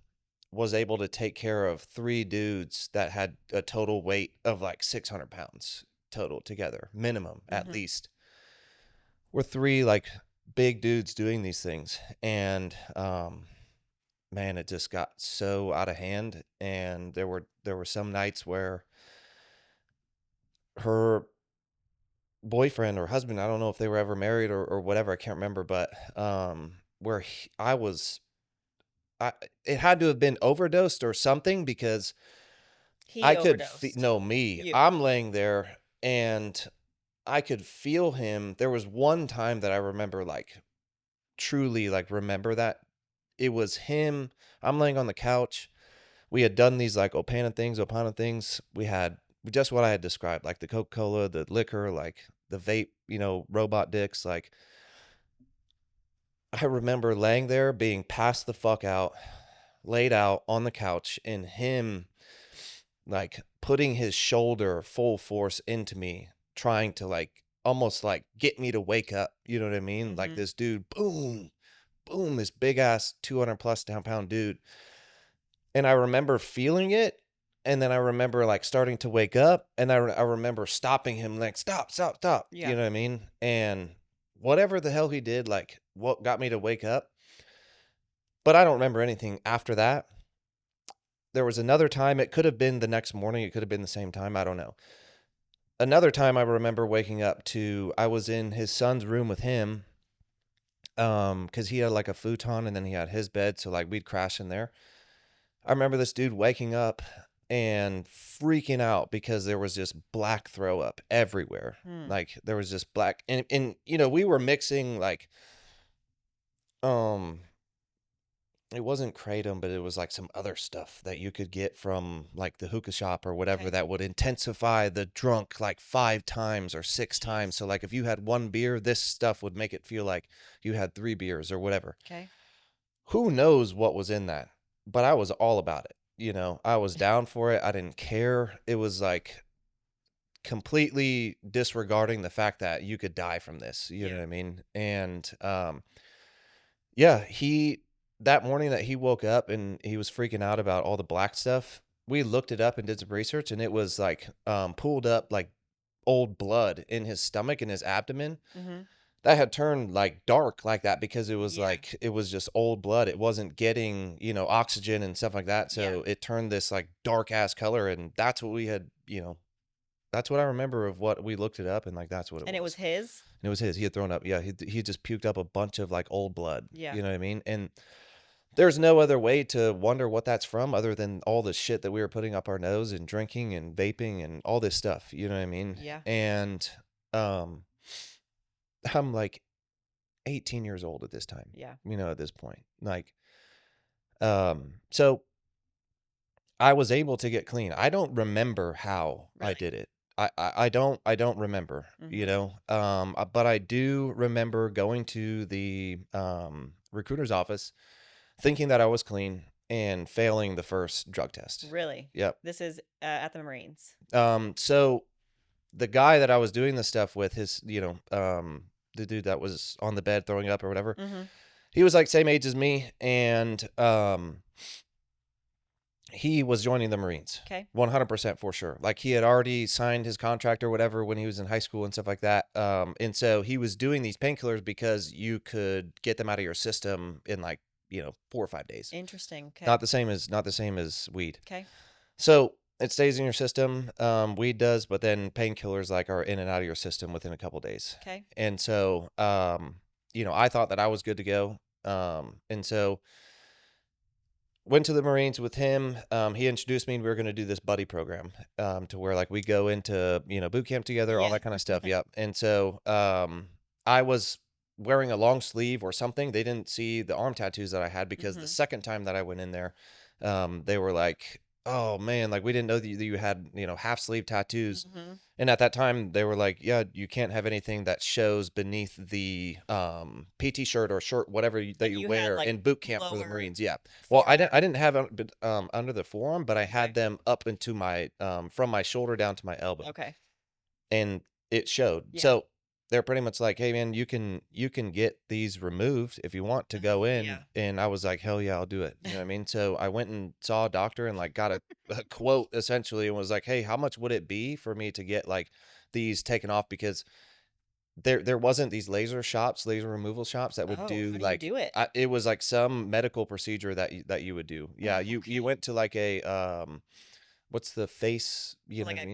was able to take care of 3 dudes that had a total weight of like 600 pounds total together, minimum at Mhm. least. We're 3 like big dudes doing these things. And, man, it just got so out of hand. And there were some nights where her boyfriend or husband, I don't know if they were ever married or whatever, I can't remember, but, where I was it had to have been overdosed or something because He I could overdosed. no, me, You. I'm laying there and I could feel him. There was one time that I remember, like, truly, like, remember that. It was him. I'm laying on the couch. We had done these, like, Opana things. We had just what I had described, like the Coca-Cola, the liquor, like, the vape, robot dicks, like, I remember laying there being passed the fuck out, laid out on the couch, and him, like, putting his shoulder full force into me, trying to, like, almost, like, get me to wake up, you know what I mean? Like, Mhm. this dude, boom, boom, this big ass 200 plus down pound dude. And I remember feeling it, and then I remember, like, starting to wake up, and I remember stopping him, like, "Stop, stop, stop," you Yeah. know what I mean? And whatever the hell he did, like, what got me to wake up, but I don't remember anything after that. There was another time, it could have been the next morning, it could have been the same time, I don't know. Another time I remember waking up to I was in his son's room with him, because he had, like, a futon, and then he had his bed, so, like, we'd crash in there. I remember this dude waking up and freaking out because there was just black throw up everywhere. Hmm. Like, there was just black and we were mixing, like, um it wasn't kratom, but it was, like, some other stuff that you could get from, like, the hookah shop or whatever Okay. that would intensify the drunk, like, 5 times or 6 times. Jeez. So, like, if you had 1 beer, this stuff would make it feel like you had 3 beers or whatever. Okay. Who knows what was in that? But I was all about it, I was down for it, I didn't care. It was, like, completely disregarding the fact that you could die from this, you know Yeah. what I mean? And, yeah, he that morning that he woke up and he was freaking out about all the black stuff, we looked it up and did some research, and it was, like, pulled up, like, old blood in his stomach and his abdomen Mhm. that had turned, like, dark like that because Yeah. it was just old blood. It wasn't getting, oxygen and stuff like that, Yeah. so it turned this, like, dark ass color, and that's what we had, that's what I remember of what we looked it up, and, like, that's what it And it was was. his? And it was his. He had thrown up, yeah, he just puked up a bunch of, like, old blood, Yeah. you know what I mean? And there's no other way to wonder what that's from other than all the shit that we were putting up our nose and drinking and vaping and all this stuff, you know what I mean? Yeah. And, I'm like 18 years old at this time, Yeah. at this point. Like, so I was able to get clean. I don't remember how I Really? did it. I don't remember, Mhm. but I do remember going to the recruiter's office thinking that I was clean and failing the first drug test. Really? Yep. This is, at the Marines? So the guy that I was doing the stuff with, the dude that was on the bed throwing up or whatever, Mhm. he was like same age as me, and he was joining the Marines. 'Kay. 100% for sure. Like he had already signed his contract or whatever when he was in high school and stuff like that. And so he was doing these painkillers because you could get them out of your system in like, 4 or 5 days. Interesting. Okay. Not the same as weed. Okay. So it stays in your system. Weed does, but then painkillers like are in and out of your system within a couple days. Okay. And so, I thought that I was good to go. And so went to the Marines with him. He introduced me, and we were going to do this buddy program, to where like we go into boot camp together, all Yeah. that kind of stuff. Yep. And so, I was wearing a long sleeve or something. They didn't see the arm tattoos that I had because the Mhm. second time that I went in there, they were like, "Oh man, like we didn't know that you had half sleeve tattoos." Mhm. And at that time, they were like, "Yeah, you can't have anything that shows beneath the PT shirt or shirt, whatever that And you you had, wear like, in boot camp for the lower Marines." Yeah. Well, I didn't. forearm. I didn't have under the forearm, but I Okay. had them up into my from my shoulder down to my elbow, Okay. and it showed. Yeah. So they're pretty much like, "Hey, man, you can get these removed if you want to go Yeah. in." And I was like, "Hell yeah, I'll do it." You know what I mean? So I went and saw a doctor and like got a quote essentially, and was like, "Hey, how much would it be for me to get like these taken off?" Because there wasn't these laser removal shops that would Oh, do how do you like do it? it was like some medical procedure that you would do. Yeah, Oh, you okay. went to like a what's the face, you know Like what I a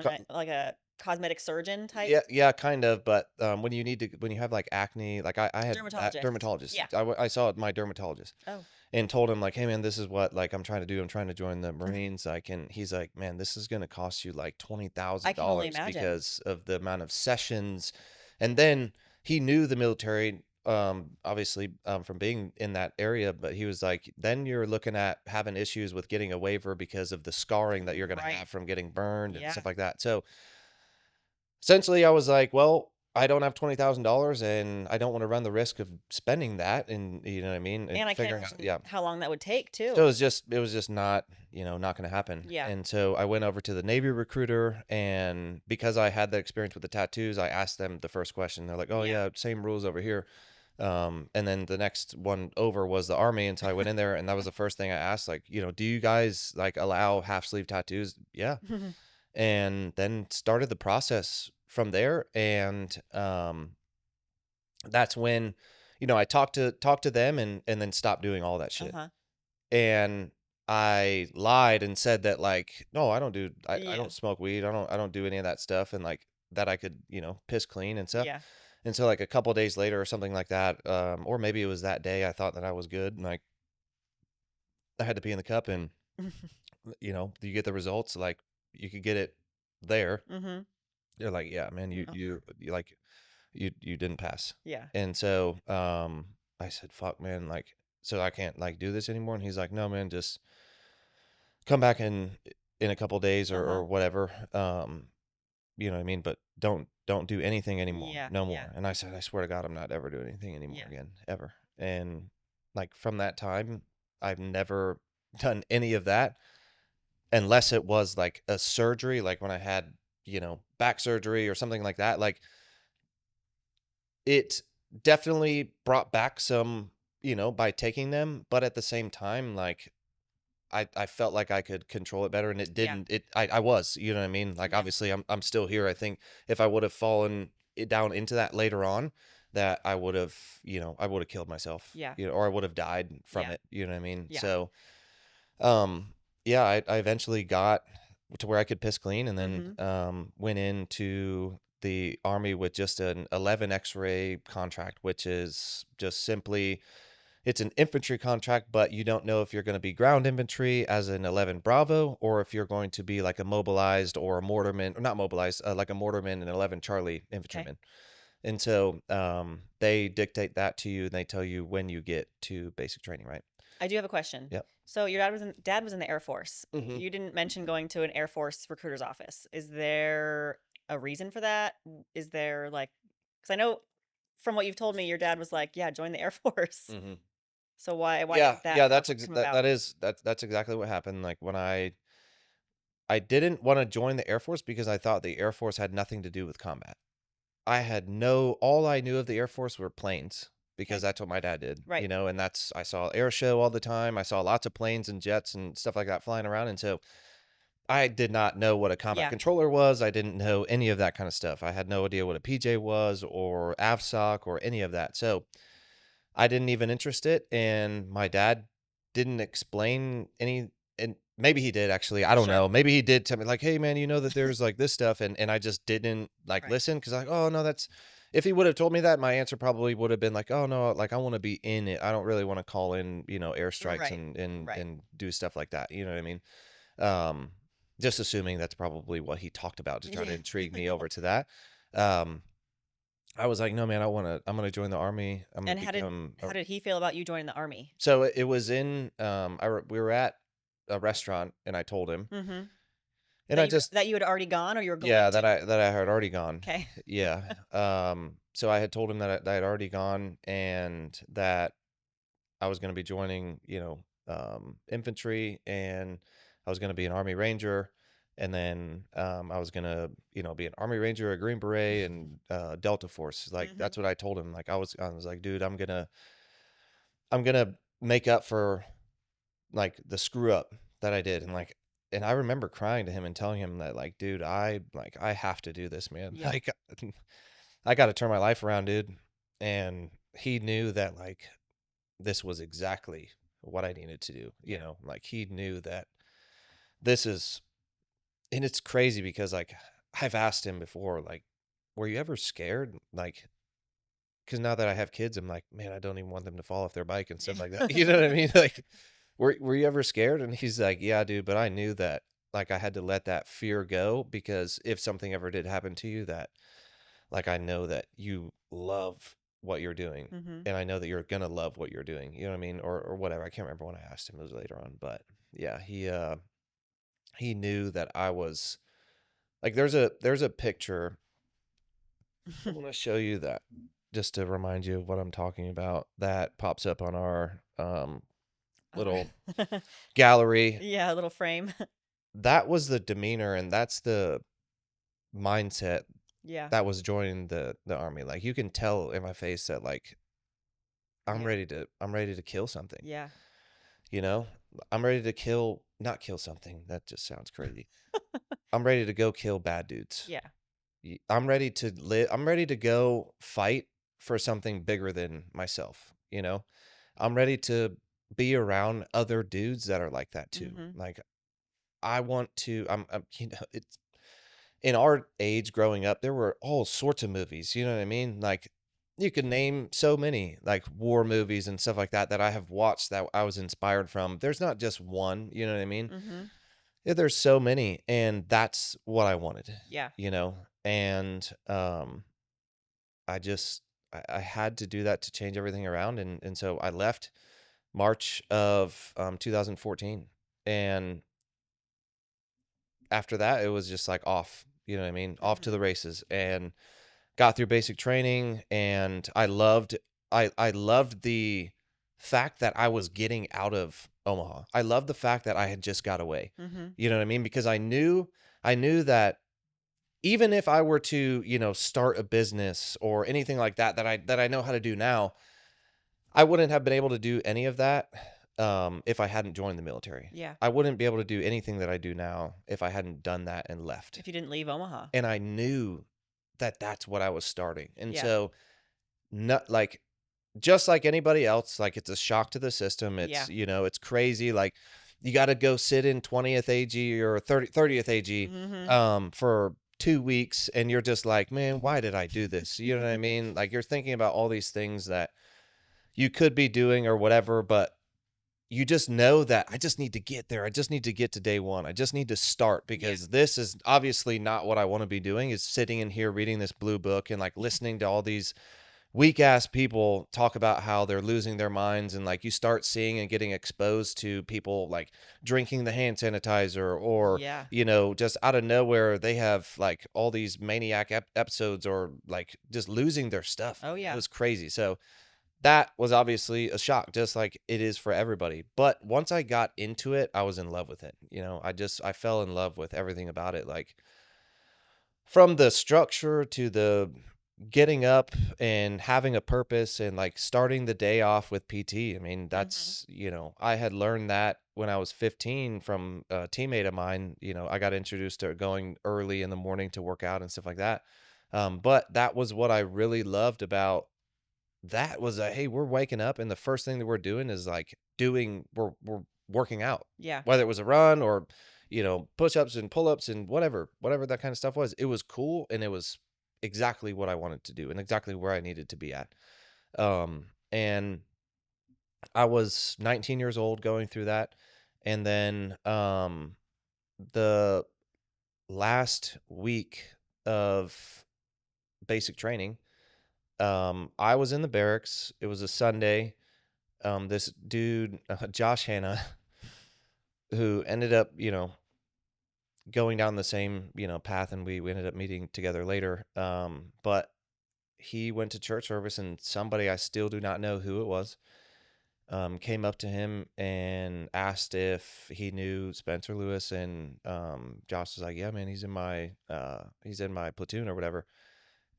mean? like a cosmetic surgeon type? Yeah, yeah, kind of. But when you have like acne, like I had a Dermatologist. dermatologist. Yeah. I saw my dermatologist Oh, and told him like, "Hey man, this is what like I'm trying to do. I'm trying to join the Marines." Like, and he's like, "Man, this is gonna cost you like twenty I thousand can only dollars imagine. because of the amount of sessions." And then he knew the military, obviously, from being in that area, but he was like, "Then you're looking at having issues with getting a waiver because of the scarring that you're gonna Right. have from getting burned and Yeah. stuff like that." So essentially, I was like, "Well, I don't have $20,000 and I don't want to run the risk of spending that." And you know what I mean? And And I can't figuring out, imagine yeah. how long that would take So too. it was just not, not going to happen. Yeah. And so I went over to the Navy recruiter, and because I had the experience with the tattoos, I asked them the first question. They're like, "Oh Yeah. yeah, same rules over here." And then the next one over was the Army, and so I went in there, and that was the first thing I asked, like, "Do you guys like allow half sleeve tattoos?" Yeah. And then started the process from there. And that's when I talked to them, and then stopped doing all that shit. Uh-huh. And I lied and said that like, "No, I Yeah. don't smoke weed, I don't do any of that stuff," and like that I could piss clean and stuff. Yeah. And so like a couple days later or something like that, or maybe it was that day, I thought that I was good, and like I had to pee in the cup, and you get the results, like you could get it there. Mhm. They're like, "Yeah, man, you No. you you like you didn't pass." Yeah. And so I said, "Fuck, man, like so I can't like do this anymore." And he's like, "No, man, just come back in a couple days or Uh-huh. whatever." You know what I mean? But don't do anything anymore. Yeah. No Yeah. more. And I said, "I swear to God, I'm not ever doing anything anymore Yeah. again, ever." And like from that time, I've never done any of that unless it was like a surgery, like when I had, back surgery or something like that. Like it definitely brought back some, by taking them, but at the same time, like I felt like I could control it better, and it Yeah. didn't. I was, you know what I mean? Like Yeah. obviously I'm still here. I think if I would have fallen down into that later on, that I would have killed myself, Yeah. or I would have died from Yeah. it. You know what I mean? Yeah. So, um, yeah, I eventually got to where I could piss clean, and then Mhm. went into the army with just an 11 X-ray contract, which is just simply it's an infantry contract, but you don't know if you're going to be ground infantry as an 11 Bravo, or if you're going to be like a mobilized or a mortarman, or not mobilized, like a mortarman and 11 Charlie Okay. infantryman. And so they dictate that to you and they tell you when you get to basic training, right? I do have a question. Yep. So your dad was in the Air Force. Hmm. You didn't mention going to an Air Force recruiter's office. Is there a reason for that? Is there like, because I know from what you've told me, your dad was like, "Yeah, join the Air Force." Hmm. So why Yeah, did that yeah, come that about? that's exactly what happened. Like when I didn't want to join the Air Force because I thought the Air Force had nothing to do with combat. I had no all I knew of the Air Force were planes because Okay, that's what my dad did, right. and that's I saw air show all the time. I saw lots of planes and jets and stuff like that flying around, and so I did not know what a combat Yeah, controller was. I didn't know any of that kind of stuff. I had no idea what a PJ was or AVSOC or any of that. So I didn't even interest it, and my dad didn't explain any, and maybe he did actually. I don't sure. know. Maybe he did tell me like, "Hey man, you know that there's like this stuff," and I just didn't like Right. listen because like, oh no, that's. If he would have told me that, my answer probably would have been like, "Oh no, like I want to be in it. I don't really want to call in, airstrikes Right. and Right. do stuff like that." You know what I mean? Um, just assuming that's probably what he talked about to try to Yeah. intrigue me over to that. Um, I was like, "No, man, I'm gonna join the army. I'm gonna And become a." how did he feel about you joining the army? So it was in we were at a restaurant and I told him Mm-hmm. and I just That you had already gone or you were going yeah, to? that I had already gone. Okay. Yeah. So I had told him that I had already gone and that I was going to be joining, infantry, and I was going to be an army ranger, and then I was going to, be an army ranger, a green beret, and Delta Force. Like Mm-hmm. that's what I told him. Like I was like, dude, I'm gonna make up for like the screw up that I did, and and I remember crying to him and telling him that like, dude, I have to do this, man. Yeah. Like I got to turn my life around, dude. And he knew that like this was exactly what I needed to do. Yeah. Like he knew that this is, and it's crazy because like I've asked him before, like, were you ever scared? Like, because now that I have kids, I'm like, man, I don't even want them to fall off their bike and stuff like that. You know what I mean? Like, were you ever scared? And he's like, yeah, dude, but I knew that like I had to let that fear go because if something ever did happen to you, that like I know that you love what you're doing. Mm-hmm. And I know that you're gonna love what you're doing. You know what I mean? Or whatever. I can't remember when I asked him. It was later on. But yeah, he knew that I was like there's a picture. I want to show you that just to remind you of what I'm talking about. That pops up on our Oh, little gallery. yeah, a little frame. That was the demeanor and that's the mindset Yeah. that was joining the army. Like you can tell in my face that like Yeah. I'm ready to kill something. Yeah. You know? I'm ready to kill not kill something. That just sounds crazy. I'm ready to go kill bad dudes. Yeah. I'm ready to live. I'm ready to go fight for something bigger than myself. I'm ready to be around other dudes that are like that too. Mm-hmm. Like I want to. It's in our age growing up. There were all sorts of movies. You know what I mean? Like you could name so many like war movies and stuff like that that I have watched that I was inspired from. There's not just one. You know what I mean? Mm-hmm. Yeah, there's so many, and that's what I wanted. Yeah. You know, and I just I had to do that to change everything around, and so I left March of 2014, and after that it was just like off. You know what I mean? Off to Mm-hmm. the races, and got through basic training, and I loved the fact that I was getting out of Omaha. I loved the fact that I had just got away. Mm-hmm. You know what I mean? Because I knew that even if I were to, start a business or anything like that that I know how to do now, I wouldn't have been able to do any of that if I hadn't joined the military. Yeah. I wouldn't be able to do anything that I do now if I hadn't done that and left. If you didn't leave Omaha. And I knew that that's what I was starting. And Yeah. so, not like just like anybody else, like it's a shock to the system. Yeah. It's crazy. Like you got to go sit in 20th AG or 30th AG Mm-hmm. for 2 weeks. And you're just like, man, why did I do this? You know what I mean? Like you're thinking about all these things that you could be doing or whatever, but you just know that I just need to get there. I just need to get to day one. I just need to start Yeah. because this is obviously not what I want to be doing is sitting in here reading this blue book and like listening to all these weak ass people talk about how they're losing their minds and like you start seeing and getting exposed to people like drinking the hand sanitizer or Yeah. just out of nowhere they have like all these maniac episodes or like just losing their stuff, Oh, man. It yeah. was crazy. So that was obviously a shock, just like it is for everybody. But once I got into it, I was in love with it. I fell in love with everything about it. Like from the structure to the getting up and having a purpose and like starting the day off with PT. I mean, Mhm. I had learned that when I was 15 from a teammate of mine. I got introduced to going early in the morning to work out and stuff like that. But that was what I really loved about that was a, hey, we're waking up and the first thing that we're doing is like we're working out. Yeah. Whether it was a run or, push-ups and pull-ups and whatever that kind of stuff was. It was cool and it was exactly what I wanted to do and exactly where I needed to be at. And I was 19 years old going through that. And then the last week of basic training, I was in the barracks. It was a Sunday. This dude, Josh Hanna, who ended up, going down the same, path, and we ended up meeting together later. But he went to church service, and somebody I still do not know who it was, came up to him and asked if he knew Spencer Lewis, and Josh was like, "Yeah, man, he's in my platoon or whatever."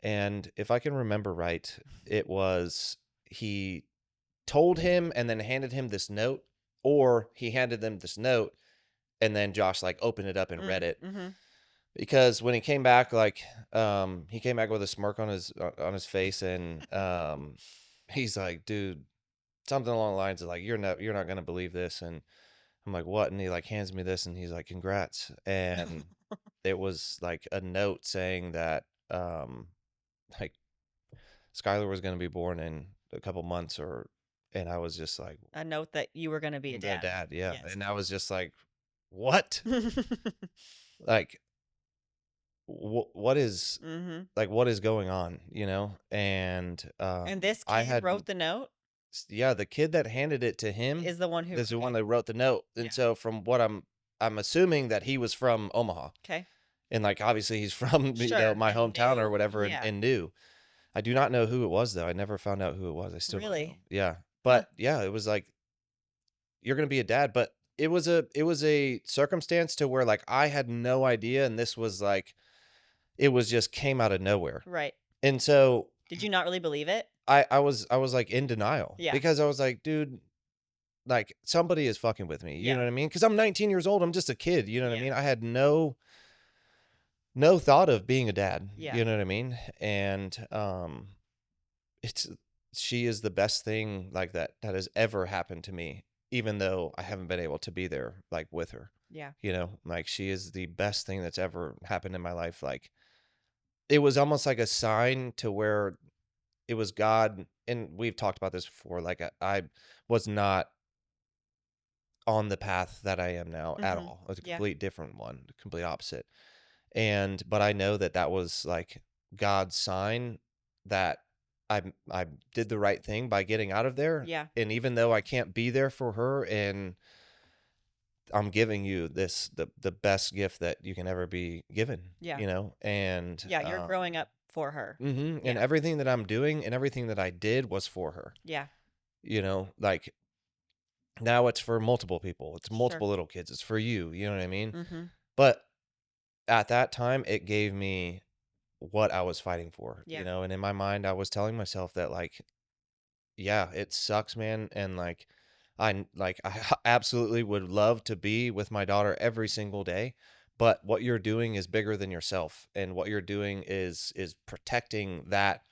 And if I can remember right, it was he told him and then handed him this note, or he handed them this note and then Josh like opened it up and read Mm, it. mhm. Because when he came back, like he came back with a smirk on his face, and he's like, dude, something along the lines of like, you're not gonna believe this. And I'm like, what? And he like hands me this and he's like, congrats. And it was like a note saying that like Skylar was gonna be born in a couple months, and I was just like, A note that you were gonna be a the dad. dad, yeah. Yes. And I was just like, what? Like, what is Mhm. what is going on, And And this I kid had, wrote the note yeah, the kid that handed it to him is the one who is the one okay. that wrote the note. And Yeah. so from what I'm assuming that he was from Omaha. Okay. And like obviously he's from, Sure, my and hometown or new. whatever, Yeah. and knew. I do not know who it was though. I never found out who it was. I still don't know. Really? Yeah. Huh. But yeah, it was like you're going to be a dad, but it was a circumstance to where like I had no idea, and this was like it was just came out of nowhere. Right. And so Did you not really believe it? I was like in denial Yeah. because I was like, dude, like somebody is fucking with me. You Yeah. know what I mean? Because I'm 19 years old. I'm just a kid. You know what I Yeah. mean? I had no thought of being a dad. Yeah. You know what I mean? And it's she is the best thing like that has ever happened to me, even though I haven't been able to be there like with her. Yeah. Like she is the best thing that's ever happened in my life. Like it was almost like a sign to where it was God, and we've talked about this before. Like I was not on the path that I am now at Mhm. all. It was a Yeah. complete different one, the complete opposite. But I know that that was like God's sign that I did the right thing by getting out of there. Yeah. And even though I can't be there for her, and I'm giving you the best gift that you can ever be given, Yeah. and Yeah, you're growing up for her. and Yeah. everything that I'm doing and everything that I did was for her. Yeah. Like now it's for multiple people. It's Sure. multiple little kids. It's for you. You know what I mean? Mhm. But at that time, it gave me what I was fighting for, Yeah. and in my mind, I was telling myself that, like, yeah, it sucks, man. And I absolutely would love to be with my daughter every single day. But what you're doing is bigger than yourself. And what you're doing is protecting that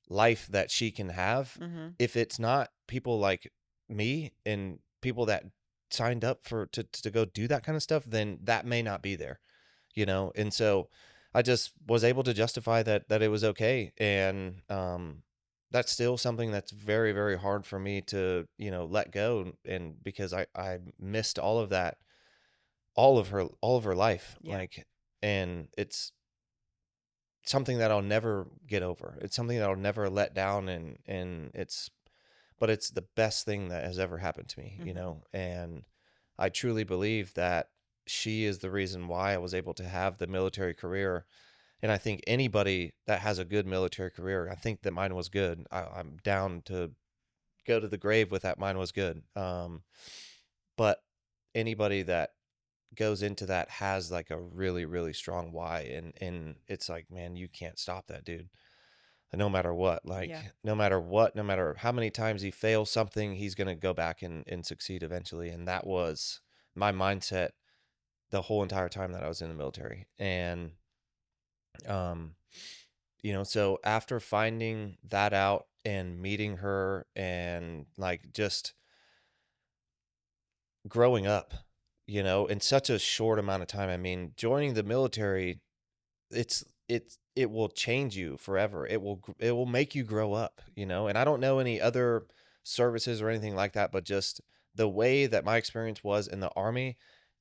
life that she can have. Mhm. If it's not people like me and people that signed up to go do that kind of stuff, then that may not be there, And so I just was able to justify that it was okay. And that's still something that's very, very hard for me to, let go, and because I missed all of that, all of her life, Yeah. and it's something that I'll never get over. It's something that I'll never let down, and it's the best thing that has ever happened to me, Mhm. and I truly believe that she is the reason why I was able to have the military career. And I think anybody that has a good military career, I think that mine was good. I'm down to go to the grave with that mine was good. But anybody that goes into that has like a really, really strong why, and it's like, man, you can't stop that dude. No matter what, Yeah. no matter what, no matter how many times he fails something, he's gonna go back and succeed eventually. And that was my mindset the whole entire time that I was in the military. And um, so after finding that out and meeting her and like just growing up, in such a short amount of time. I mean, joining the military, it will change you forever. It will make you grow up, And I don't know any other services or anything like that, but just the way that my experience was in the army,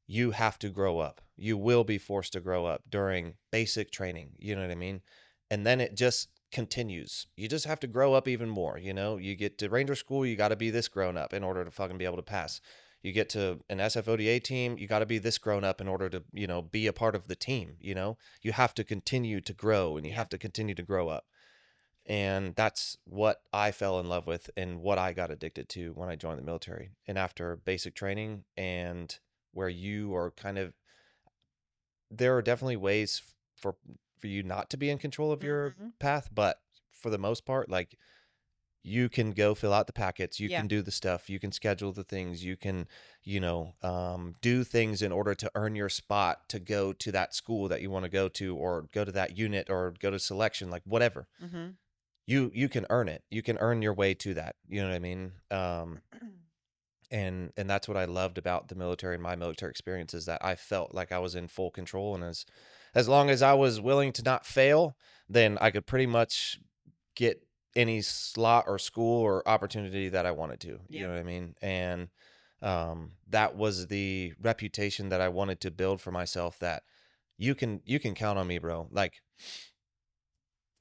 you have to grow up. You will be forced to grow up during basic training, you know what I mean? And then it just continues. You just have to grow up even more, You get to Ranger school, you got to be this grown up in order to fucking be able to pass. You get to an SFODA team, you got to be this grown up in order to, be a part of the team, You have to continue to grow and you Yeah. have to continue to grow up. And that's what I fell in love with and what I got addicted to when I joined the military. And after basic training, and where you are kind of, there are definitely ways for you not to be in control of your Mhm. path, but for the most part, like, you can go fill out the packets, you Yeah. can do the stuff, you can schedule the things, you can, do things in order to earn your spot to go to that school that you want to go to, or go to that unit, or go to selection, like whatever. Mhm. You can earn it. You can earn your way to that. You know what I mean? And that's what I loved about the military and my military experience, is that I felt like I was in full control, and as long as I was willing to not fail, then I could pretty much get any slot or school or opportunity that I wanted to. You Yeah. know what I mean? And that was the reputation that I wanted to build for myself, that you can count on me, bro. Like,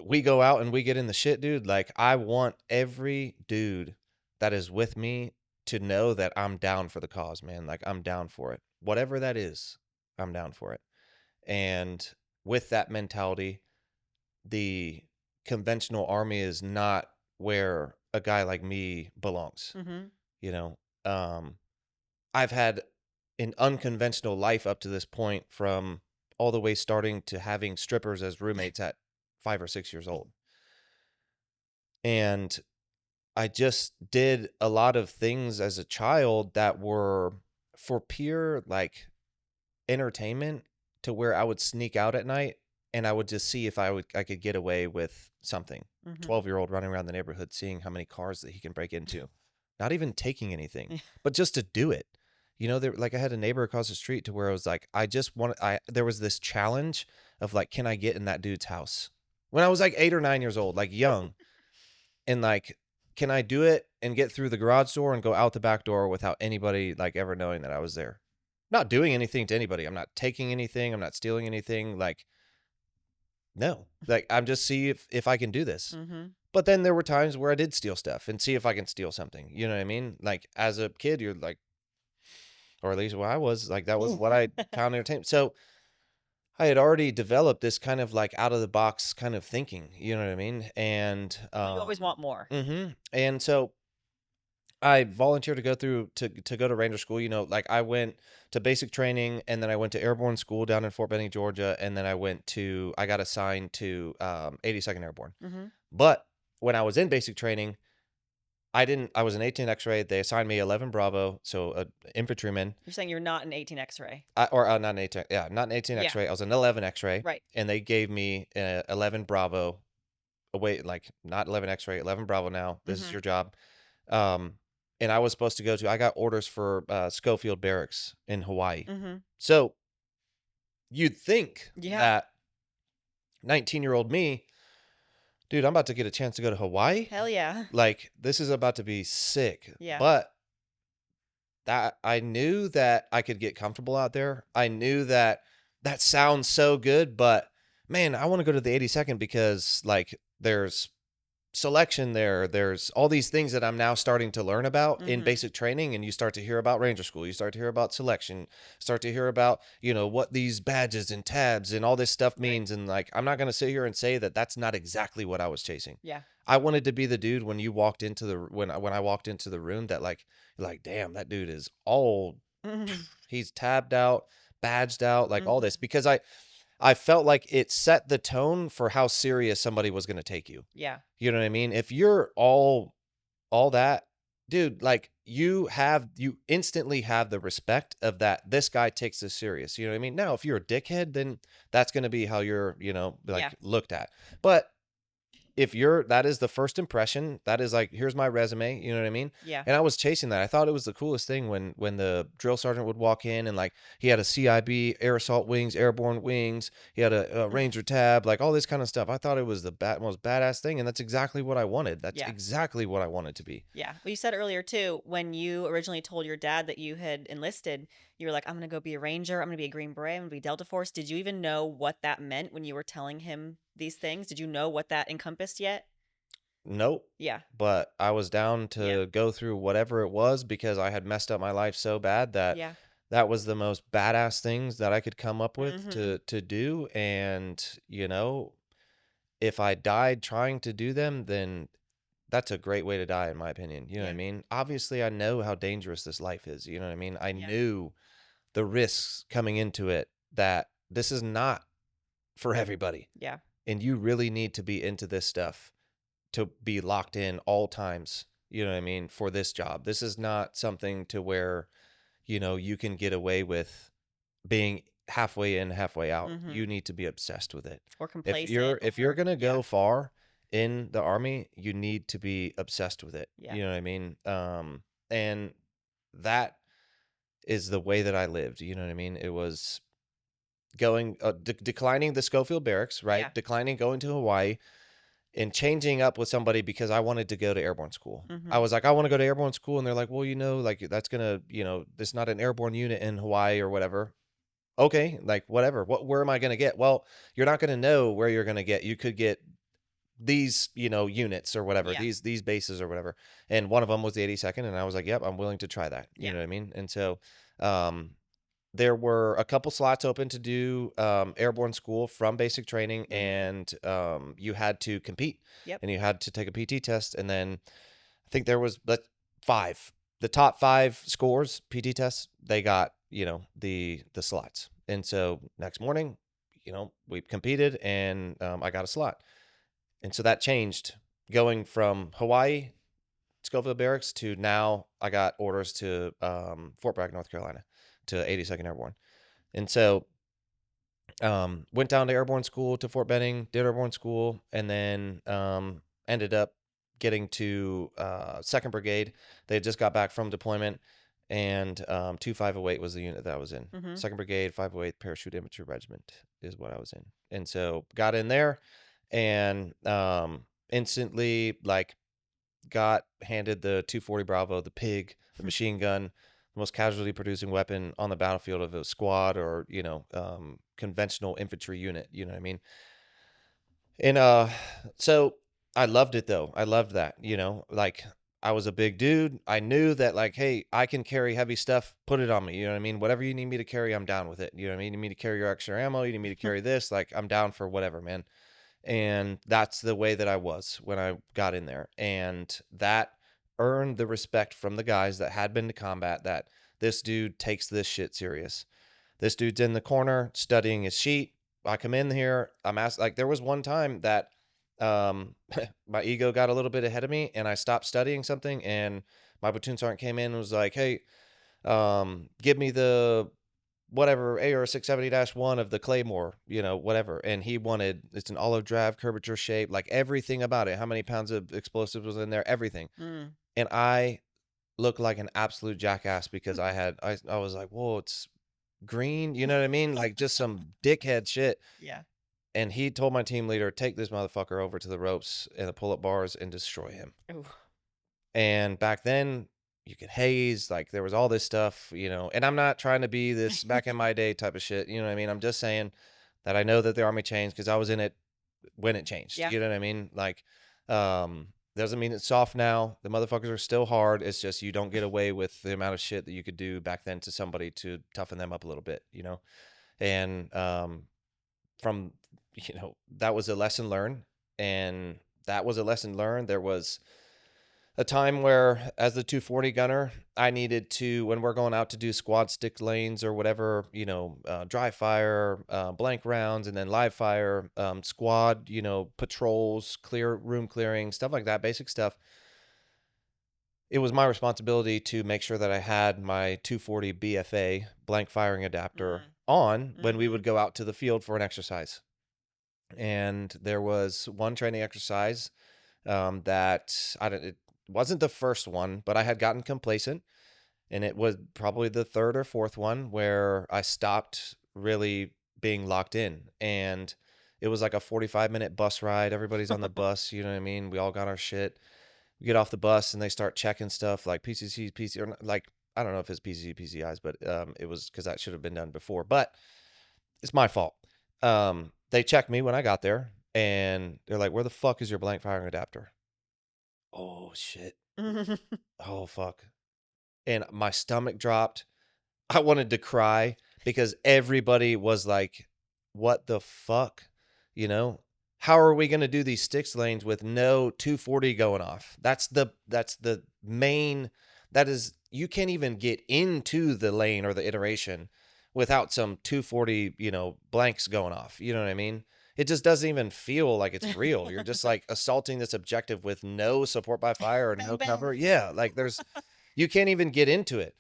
we go out and we get in the shit, dude. Like, I want every dude that is with me to know that I'm down for the cause, man. Like, I'm down for it. Whatever that is, I'm down for it. And with that mentality, the conventional army is not where a guy like me belongs. Mhm. You know, um, I've had an unconventional life up to this point, from all the way starting to having strippers as roommates at 5 or 6 years old. And I just did a lot of things as a child that were for pure, like, entertainment, to where I would sneak out at night and I would just see if I could get away with something. Mhm. 12-year-old running around the neighborhood seeing how many cars that he can break into. Not even taking anything, Yeah. but just to do it. There, like, I had a neighbor across the street to where I was like, I just want I there was this challenge of like, can I get in that dude's house? When I was like 8 or 9 years old, like young, and like, can I do it and get through the garage door and go out the back door without anybody like ever knowing that I was there? Not doing anything to anybody. I'm not taking anything. I'm not stealing anything. Like, no. Like, I'm just see if I can do this. Mhm. But then there were times where I did steal stuff and see if I can steal something. You know what I mean? Like, as a kid, you're like, or at least when I was like, that was what I found entertainment. So I had already developed this kind of like out of the box kind of thinking. You know what I mean? And Well, you always want more. and so I volunteered to go through to go to Ranger school. Like, I went to basic training, and then I went to airborne school down in Fort Benning, Georgia, and then I got assigned to 82nd Airborne. Mhm. But when I was in basic training, I was an 18 X-ray. They assigned me 11 Bravo, so a infantryman. You're saying you're not an 18 X-ray. Not an 18, yeah, not an 18 Yeah. X-ray. I was an 11 X-ray, Right. and they gave me 11 Bravo. Wait, like, not 11 X-ray, 11 Bravo. Now this is Mhm. your job. Um, and I was supposed to I got orders for Schofield Barracks in Hawaii. Mhm. So you'd think Yeah. that 19-year-old me, dude, I'm about to get a chance to go to Hawaii. Hell yeah. Like, this is about to be sick. Yeah. But that I knew that I could get comfortable out there. I knew that that sounds so good, but man, I want to go to the 82nd because like there's selection there. There's all these things that I'm now starting to learn about in Mhm. basic training. And you start to hear about ranger school. You start to hear about selection, start to hear about, what these badges and tabs and all this stuff Right. means. And like, I'm not going to sit here and say that that's not exactly what I was chasing. Yeah. I wanted to be the dude when you walked into when I walked into the room that like, you're like, damn, that dude is all Mhm. he's tabbed out, badged out, like all this Mhm. because I felt like it set the tone for how serious somebody was going to take you. Yeah. You know what I mean? If you're all that, dude, like you instantly have the respect of that this guy takes this serious. You know what I mean? Now, if you're a dickhead, then that's going to be how you're, Yeah. like looked at. But if you're that is the first impression, that is like, here's my resume, you know what I mean? Yeah. And I was chasing that. I thought it was the coolest thing when the drill sergeant would walk in and like he had a CIB, air assault wings, airborne wings, he had a Ranger tab, like all this kind of stuff. I thought it was the most badass thing, and that's exactly what I wanted. That's Yeah. exactly what I wanted to be. Yeah. Well, you said earlier too, when you originally told your dad that you had enlisted, you were like, I'm going to go be a ranger. I'm going to be a Green Beret. I'm going to be Delta Force. Did you even know what that meant when you were telling him these things? Did you know what that encompassed yet? Nope. Yeah. But I was down Yeah. to go through whatever it was because I had messed up my life so bad that Yeah. that was the most badass things that I could come up with Mhm. to do. And, if I died trying to do them, then that's a great way to die, in my opinion. You know what I Yeah. mean? Obviously, I know how dangerous this life is. You know what I mean? I Yeah. knew the risks coming into it that this is not for everybody. Yeah. And you really need to be into this stuff to be locked in all times. You know what I mean? For this job. This is not something to where, you can get away with being halfway in, halfway out. You Mhm. need to be obsessed with it. Or If complacent you're if you're or going to yeah. go far in the army, you need to be obsessed with it. Yeah. You know what I mean? And that is the way that I lived. You know what I mean? It was going declining the Schofield barracks, Yeah. right? Declining going to Hawaii and changing up with somebody because I wanted to go to airborne school. I Mhm. was like, I want to go to airborne school, and they're like, well, like that's gonna, there's not an airborne unit in Hawaii or whatever. Okay, like whatever. Where am I going to get? Well, you're not going to know where you're going to get. You could get these, units or whatever, Yeah. these bases or whatever. And one of them was the 82nd, and I was like, yep, I'm willing to try that. You Yeah. know what I mean? And so, um, there were a couple slots open to do airborne school from basic training, Mhm. and you had to compete, Yep. and you had to take a PT test, and then I think there was but five. The top five scores PT tests, they got, the slots. And so next morning, we competed, and I got a slot. And so that changed going from Hawaii, Schofield Barracks to now I got orders to Fort Bragg, North Carolina, to 82nd Airborne. And so went down to airborne school to Fort Benning, did airborne school, and then ended up getting to 2nd Brigade. They had just got back from deployment, and 2508 was the unit that I was in. Mhm. 2nd Brigade, 508 Parachute Infantry Regiment is what I was in. And so got in there and instantly, like, got handed the 240 Bravo, the pig, the machine gun, the most casualty producing weapon on the battlefield of a squad or, conventional infantry unit. You know what I mean? And so I loved it though. I loved that, like I was a big dude. I knew that, like, hey, I can carry heavy stuff, put it on me. You know what I mean? Whatever you need me to carry, I'm down with it. You know what I mean? You need me to carry your extra ammo, you need me to carry this, like I'm down for whatever, man. And that's the way that I was when I got in there. And that earned the respect from the guys that had been to combat that this dude takes this shit serious. This dude's in the corner studying his sheet. I come in here, I'm asked, like, there was one time that um my ego got a little bit ahead of me and I stopped studying something, and my platoon sergeant came in and was like, hey, give me the whatever AR 670-1 of the Claymore, whatever. And he wanted, it's an olive drab curvature shape, like everything about it, how many pounds of explosives was in there, everything. Mm. And I looked like an absolute jackass because I was like, whoa, it's green, you know what I mean? Like just some dickhead shit. Yeah. And he told my team leader, take this motherfucker over to the ropes and the pull-up bars and destroy him. Ooh. And back then, you could haze, like there was all this stuff, and I'm not trying to be this back in my day type of shit. You know what I mean? I'm just saying that I know that the army changed because I was in it when it changed. Yeah. You know what I mean? Like, doesn't mean it's soft now. The motherfuckers are still hard. It's just you don't get away with the amount of shit that you could do back then to somebody to toughen them up a little bit. And from that was a lesson learned, and that was a lesson learned. There was a time where, as the 240 gunner, I needed to, when we're going out to do squad stick lanes or whatever, dry fire, blank rounds, and then live fire, squad, patrols, clear room clearing, stuff like that, basic stuff. It was my responsibility to make sure that I had my 240 BFA, blank firing adapter, Mm. on when we Mhm. would go out to the field for an exercise. And there was one training exercise that it wasn't the first one, but I had gotten complacent, and it was probably the third or fourth one where I stopped really being locked in. And it was like a 45-minute bus ride. Everybody's on the bus, you know what I mean? We all got our shit. We get off the bus and they start checking stuff like PCCs, PC, or like, I don't know if it's PCC, PCIs, but it was because that should have been done before. But it's my fault. They checked me when I got there, and they're like, "Where the fuck is your blank firing adapter?" Oh shit. Oh fuck. And my stomach dropped. I wanted to cry because everybody was like, "What the fuck?" You know? How are we going to do these sticks lanes with no 240 going off? That's the main, that is, you can't even get into the lane or the iteration without some 240, blanks going off. You know what I mean? It just doesn't even feel like it's real. You're just like assaulting this objective with no support by fire or Bang no bang. cover. Yeah, like you can't even get into it.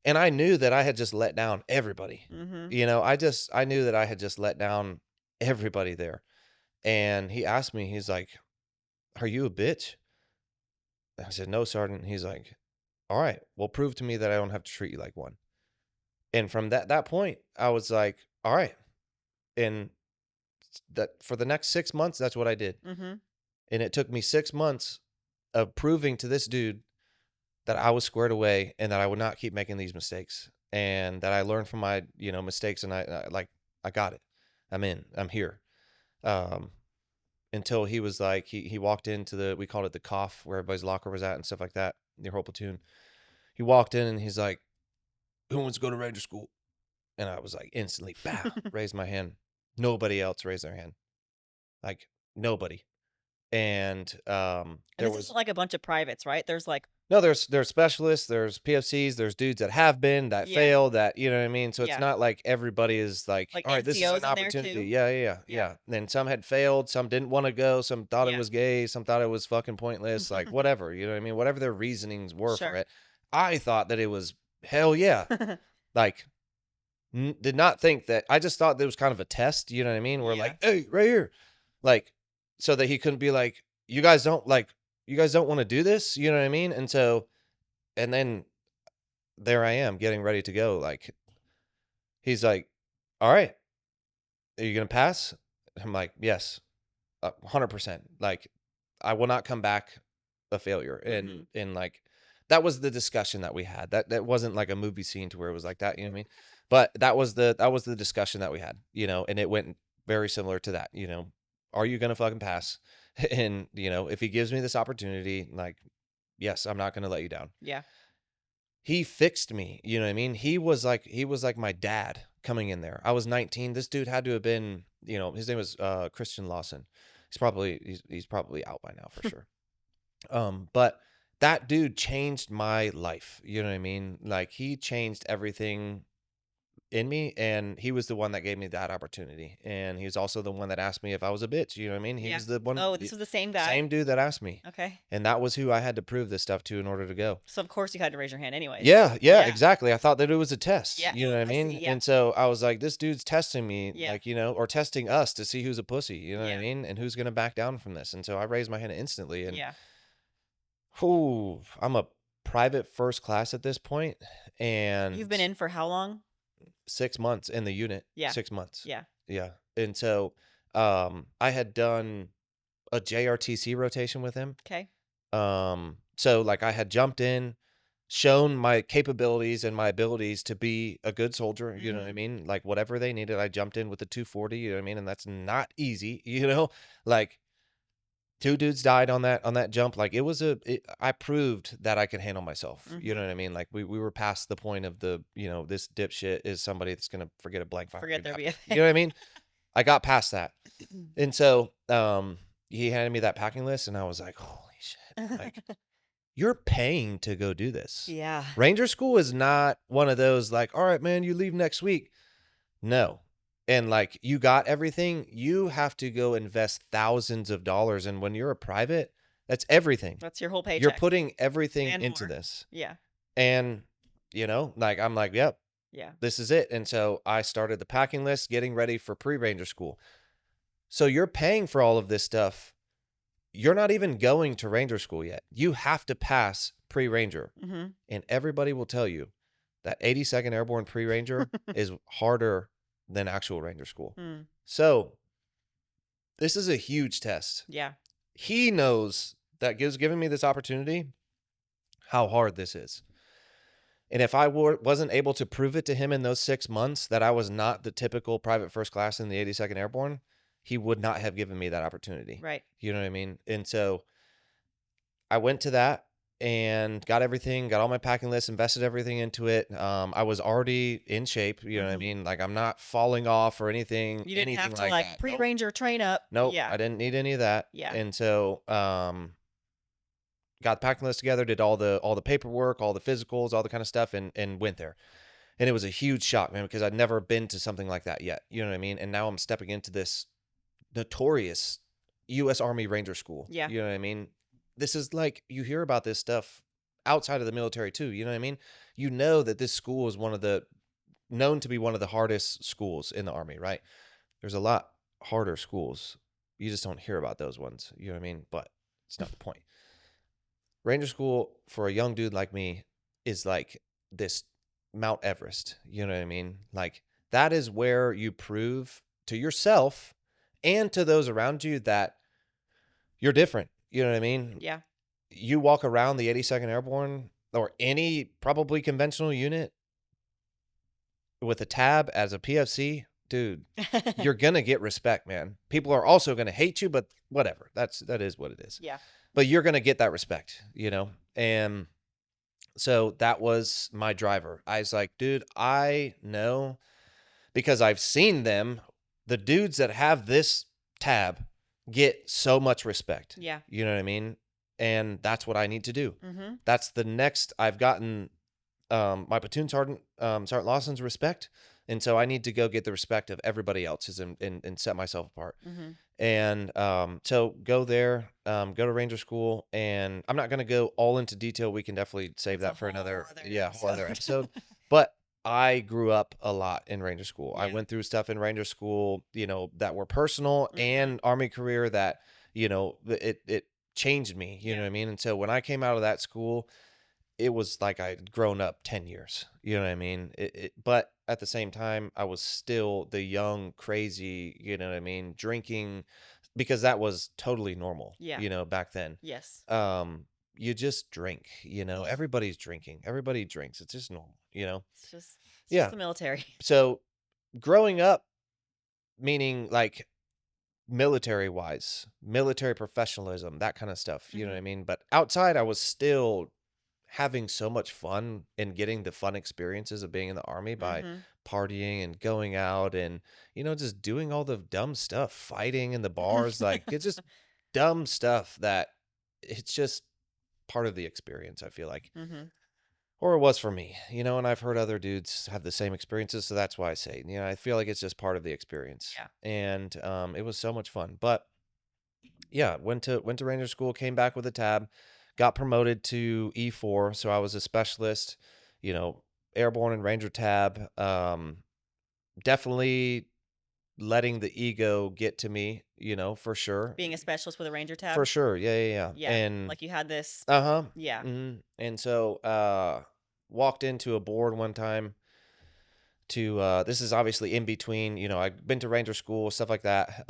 And I knew that I had just let down everybody. Mhm. I knew that I had just let down everybody there. And he asked me, he's like, "Are you a bitch?" I said, "No, Sergeant." He's like, "All right, well, prove to me that I don't have to treat you like one." And from that point, I was like, "All right." And that for the next 6 months, that's what I did. Mhm. And it took me 6 months of proving to this dude that I was squared away and that I would not keep making these mistakes, and that I learned from my, mistakes, and I got it. I'm in. I'm here. Um, until he was like, he walked into we called it the cough, where everybody's locker was at and stuff like that, your whole platoon. He walked in and he's like, "Who wants to go to Ranger School?" And I was like, instantly, bow, raised my hand. Nobody else raised their hand. Like, nobody. And And there this isn't was like a bunch of privates, right? There's like no, there's specialists, there's PFCs, there's dudes that have been, that yeah, failed, that, you know what I mean? So it's yeah. not like everybody is like, Like all right, this is an NCOs in there opportunity. too? Yeah, yeah, yeah, Yeah. yeah. Then some had failed, some didn't want to go, some thought it Yeah. was gay, some thought it was fucking pointless, like whatever, you know what I mean? Whatever their reasonings were for Sure. it. I thought that it was hell yeah. Like, did not think that, I just thought that it was kind of a test, you know what I mean? We're Yeah. like, "Hey, right here." Like, so that he couldn't be like, you guys don't want to do this, you know what I mean? And then there I am getting ready to go. Like, he's like, "All right, are you going to pass?" I'm like, "Yes, 100%. Like, I will not come back a failure." And, Mhm. like, that was the discussion that we had. That wasn't like a movie scene to where it was like that, you know what I mean? But that was the discussion that we had, and it went very similar to that. Are you going to fucking pass? And, if he gives me this opportunity, like, yes, I'm not going to let you down. Yeah. He fixed me, you know what I mean? He was like my dad coming in there. I was 19. This dude had to have been, his name was Christian Lawson. He's probably out by now for sure. But that dude changed my life. You know what I mean? Like, he changed everything in me, and he was the one that gave me that opportunity. And he was also the one that asked me if I was a bitch. You know what I mean? He Yeah. was the one, Oh, this was the same guy? same dude that asked me. Okay. And that was who I had to prove this stuff to in order to go. So of course you had to raise your hand anyways. Yeah, yeah, Yeah. exactly. I thought that it was a test, Yeah. you know what I I see. mean? Yeah. And so I was like, this dude's testing me, Yeah. like, or testing us to see who's a pussy, you know what I Yeah. mean? And who's gonna back down from this. And so I raised my hand instantly, and Yeah. whoo, I'm a private first class at this point, You've and been in for how long? 6 months in the unit, Yeah. 6 months. Yeah. Yeah. And so I had done a JRTC rotation with him. Okay. So like I had jumped in, shown my capabilities and my abilities to be a good soldier, you know what I Mhm. mean? Like whatever they needed, I jumped in with the 240, you know what I mean? And that's not easy, you know? Like two dudes died on that jump. Like I proved that I could handle myself. You know Mhm. what I mean? Like we were past the point of the, this dipshit is somebody that's gonna forget a blank fire Forget there be a adapter. thing. You know what I mean? I got past that. And so he handed me that packing list and I was like, holy shit. Like you're paying to go do this. Yeah. Ranger school is not one of those like, all right, man, you leave next week. No. And like you got everything, you have to go invest thousands of dollars. And when you're a private, that's everything. That's your whole You're paycheck putting everything and into more. this. Yeah. And, like, I'm like, yep, Yeah. this is it. And so I started the packing list, getting ready for pre ranger school. So you're paying for all of this stuff. You're not even going to ranger school yet. You have to pass pre ranger. Mhm. And everybody will tell you that 82nd Airborne Pre-Ranger is harder than actual Ranger school. Mm. So this is a huge test. Yeah. He knows that giving me this opportunity, how hard this is. And if I wasn't able to prove it to him in those 6 months that I was not the typical private first class in the 82nd Airborne, he would not have given me that opportunity. Right. You know what I mean? And so I went to that and got everything, got all my packing lists, invested everything into it. I was already in shape, you know what I Mhm. mean? Like I'm not falling off or You didn't anything have to, like like, that. Nope. pre-ranger train up. Nope. Yeah. I didn't need any of that. Yeah. And so got the packing list together, did all the paperwork, all the physicals, all the kind of stuff, and went there. And it was a huge shock, man, because I'd never been to something like that yet. You know what I mean? And now I'm stepping into this notorious US Army Ranger School. Yeah. You know what I mean? This is like you hear about this stuff outside of the military too. You know what I mean? You know that this school is known to be one of the hardest schools in the Army, right? There's a lot harder schools. You just don't hear about those ones. You know what I mean? But it's not the point. Ranger School for a young dude like me is like this Mount Everest. You know what I mean? Like that is where you prove to yourself and to those around you that you're different. You know what I mean? Yeah. You walk around the 82nd Airborne or any probably conventional unit with a tab as a PFC, dude, you're gonna get respect, man. People are also gonna hate you, but whatever. That is what it is. Yeah. But you're gonna get that respect, you know? And so that was my driver. I was like, dude, I know because I've seen them, the dudes that have this tab get so much respect. Yeah. You know what I mean? And that's what I need to do. Mhm. That's the next I've gotten my platoon sergeant, Sergeant Lawson's respect. And so I need to go get the respect of everybody else's and set myself apart. Mhm. And so go there, go to Ranger School, and I'm not going to go all into detail. We can definitely save That's a that for whole another, other yeah, whole other episode. episode. But I grew up a lot in Ranger School. I Yeah. went through stuff in Ranger School, that were personal Mhm. and Army career that, it changed me, you know Yeah. what I mean? And so when I came out of that school, it was like I'd grown up 10 years. You know what I mean? But at the same time, I was still the young, crazy, you know what I mean, drinking because that was totally normal, Yeah. back then. Yes. Um, you just drink, everybody's drinking. Everybody drinks. It's just normal, you know? It's just Yeah. the military. So growing up, meaning like military wise, military professionalism, that kind of stuff, you know what I Mhm. mean? But outside, I was still having so much fun and getting the fun experiences of being in the army by Mhm. partying and going out and just doing all the dumb stuff, fighting in the bars, like it's just dumb stuff that it's just part of the experience, I feel like. Mhm. Or it was for me, and I've heard other dudes have the same experiences, so that's why I say, I feel like it's just part of the experience. Yeah. And it was so much fun. But yeah, went to Ranger School, came back with a tab, got promoted to E4, so I was a specialist, you know, airborne and Ranger tab. Definitely letting the ego get to me, for sure. Being a specialist with a ranger For tab. sure. Yeah, yeah, yeah. Yeah. And Like you had this. uh-huh. Yeah. And so walked into a board one time to this is obviously in between, I've been to ranger school, stuff like that.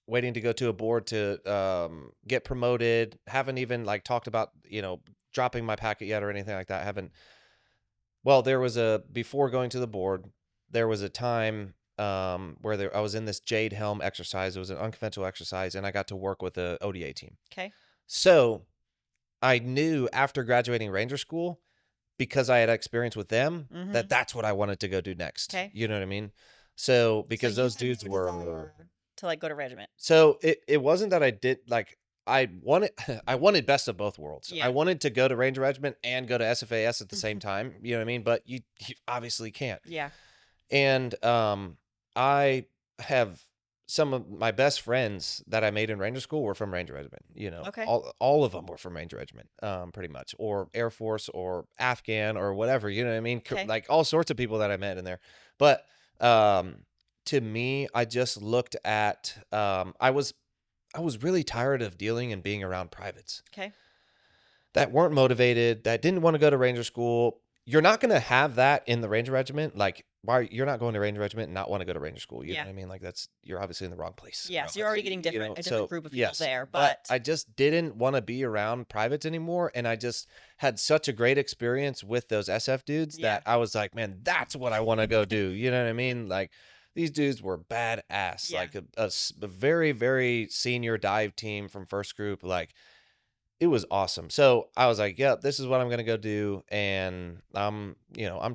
Waiting to go to a board to get promoted. Haven't even like talked about, dropping my packet yet or anything like that. Haven't. Well, there was a before going to the board, there was a time where I was in this Jade Helm exercise. It was an unconventional exercise, and I got to work with the ODA team. Okay. So I knew after graduating Ranger School, because I had experience with them, that Mhm. that's what I wanted to go do next. Okay. You know what I mean? So So because you those had dudes no were, desire to, like, go to regiment? so it wasn't that I did like I wanted I wanted best of both worlds. I Yeah. wanted to go to Ranger Regiment and go to SFAS at the same time. You know what I mean? But you obviously can't. Yeah. And I have some of my best friends that I made in Ranger School were from Ranger Regiment. Okay. All of them were from Ranger Regiment, pretty much, or Air Force or Afghan or whatever. You know what I mean? Okay. Like all sorts of people that I met in there. But um, to me, I just looked at. I was really tired of dealing and being around privates Okay. that weren't motivated, that didn't want to go to Ranger School. You're not going to have that in the Ranger Regiment. Like, why you're not going to Ranger Regiment and not want to go to Ranger School? You know Yeah. what I mean? Like, you're obviously in the wrong place. Yeah, so you're already getting a different So group of people yes, there, but but I just didn't want to be around privates anymore, and I just had such a great experience with those SF dudes yeah. that I was like, man, that's what I want to go do. You know what I mean? Like, these dudes were badass. Yeah. Like a very very senior dive team from first group. Like it was awesome. So I was like, "Yep, this is what I'm gonna go do," and I'm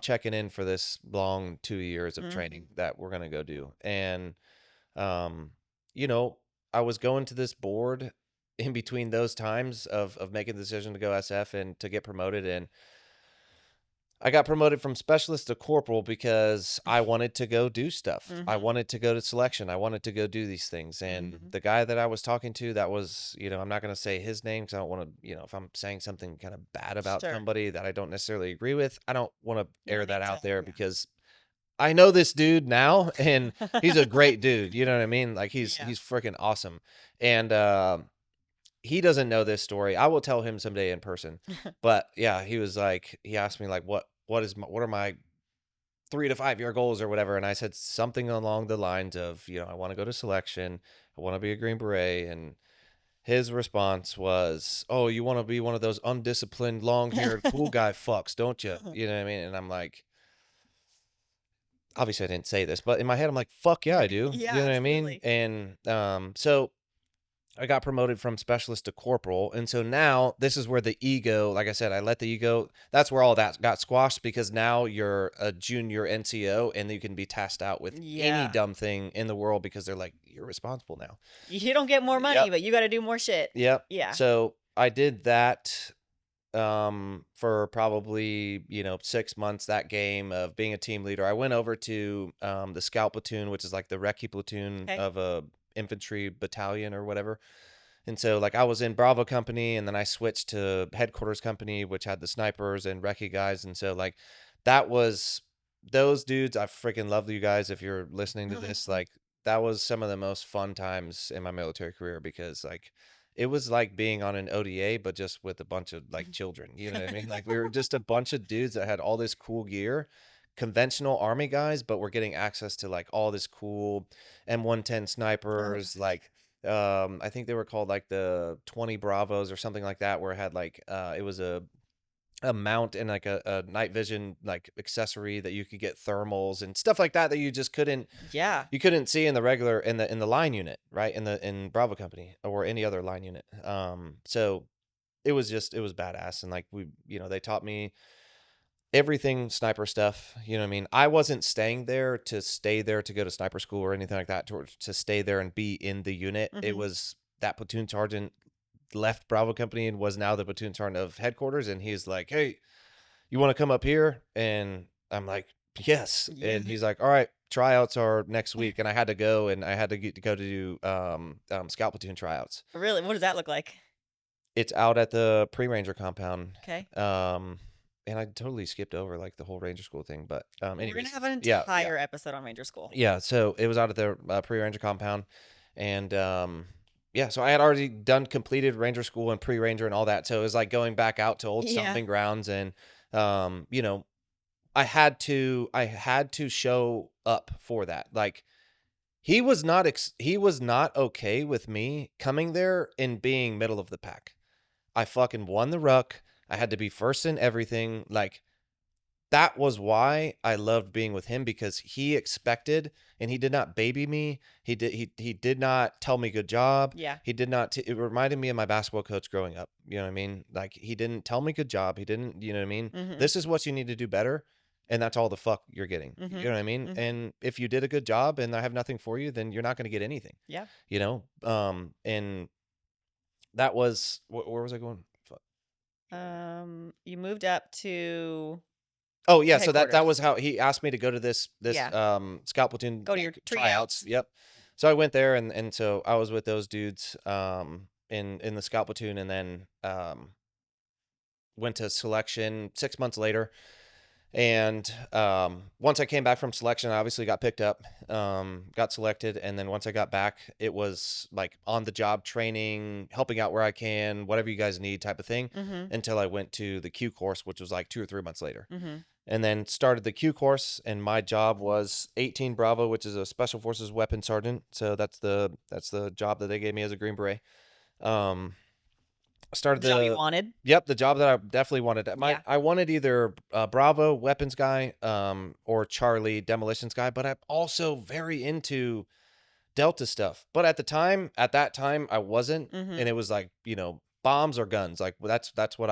checking in for this long 2 years of Mhm. training that we're gonna go do. And um, you know, I was going to this board in between those times of making the decision to go SF and to get promoted, and I got promoted from specialist to corporal because I wanted to go do stuff. I Mhm. wanted to go to selection. I wanted to go do these things. And Mhm. the guy that I was talking to, that was, I'm not going to say his name because I don't want to, if I'm saying something kind of bad about Sure. somebody that I don't necessarily agree with, I don't want to You air don't that need to, out there yeah. because I know this dude now and he's a great dude. You know what I mean? Like Yeah. he's freaking awesome. And he doesn't know this story. I will tell him someday in person. But yeah, he was like, he asked me like, what are my 3 to 5 year goals or whatever, and I said something along the lines of, I want to go to selection, I want to be a Green Beret, and his response was, "Oh, you want to be one of those undisciplined, long-haired, cool guy fucks, don't you?" You know what I mean? And I'm like, obviously I didn't say this, but in my head I'm like, "Fuck yeah, I Right. do." You Yeah, know what I mean? absolutely. And so I got promoted from specialist to corporal. And so now this is where the ego, like I said, I let the ego, that's where all that got squashed because now you're a junior NCO and you can be tasked out with any Yeah. dumb thing in the world because they're like, you're responsible now. You don't get more money, Yep. but you gotta do more shit. Yep. Yeah. So I did that for probably 6 months, that game of being a team leader. I went over to the scout platoon, which is like the recce platoon Okay. of a infantry battalion or whatever. And so, like, I was in Bravo Company, and then I switched to Headquarters Company, which had the snipers and recce guys. And so, like, that was those dudes. I freaking love you guys. If you're listening to this, like, that was some of the most fun times in my military career because, like, it was like being on an ODA, but just with a bunch of like children. You know what I mean? Like, we were just a bunch of dudes that had all this cool gear, conventional army guys, but we're getting access to like all this cool M110 Oh snipers, gosh. like I think they were called like the 20 Bravos or something like that, where it had like it was a mount and like a night vision like accessory that you could get thermals and stuff like that that you just Yeah. see in the regular in the line unit, right? In Bravo Company or any other line unit. So it was badass. And like they taught me everything sniper stuff. You know what I mean? I wasn't staying there to stay there to go to sniper school or anything like that, to stay there and be in the unit. It Mhm. was that platoon sergeant left Bravo Company and was now the platoon sergeant of headquarters. And he's like, "Hey, you want to come up here?" And I'm like, "Yes." Yeah. And he's like, "All right, tryouts are next week." And I had to go, and I had to get to go to do scout platoon tryouts. Really? What does that look like? It's out at the pre-ranger compound. Okay. Um, and I totally skipped over like the whole ranger school thing, but We're gonna anyways, have an yeah, yeah, entire episode on Ranger School. yeah. So it was out at the pre-ranger compound, and yeah. So I had already done completed ranger school and pre-ranger and all that. So it was like going back out to old Yeah. stomping grounds and um, you know, I had to show up for that. Like he was not okay with me coming there and being middle of the pack. I fucking won the ruck. I had to be first in everything. Like that was why I loved being with him because he expected and he did not baby me. He did not tell me good job. Yeah. He did not it reminded me of my basketball coach growing up. You know what I mean? Like he didn't tell me good job. He didn't, you know what I mean? Mhm. This is what you need to do better and that's all the fuck you're getting. You Mhm. know what I mean? Mhm. And if you did a good job and I have nothing for you, then you're not going to get anything. Yeah. You know? And that was where was I going? You moved up to Oh, yeah, so that headquarters. was how he asked me to go to this, Yeah. scout platoon, Go to your like, tryouts, tryouts. yep. So I went there and so I was with those dudes, in the scout platoon and then, went to selection 6 months later, and, once I came back from selection, I obviously got picked up, got selected, and then once I got back, it was, like, on the job training, helping out where I can, whatever you guys need type of thing, Mhm. until I went to the Q course, which was, like, 2 or 3 months later. Mhm. And then started the Q course, and my job was 18 Bravo, which is a Special Forces weapon sergeant. So that's the job that they gave me as a Green Beret. Um, started The job you the wanted? Yep, the job that I definitely wanted. Yeah. I wanted either Bravo weapons guy, or Charlie demolitions guy, but I'm also very into Delta stuff. But at that time, I wasn't, and Mhm. it was like, bombs or guns. Like that's where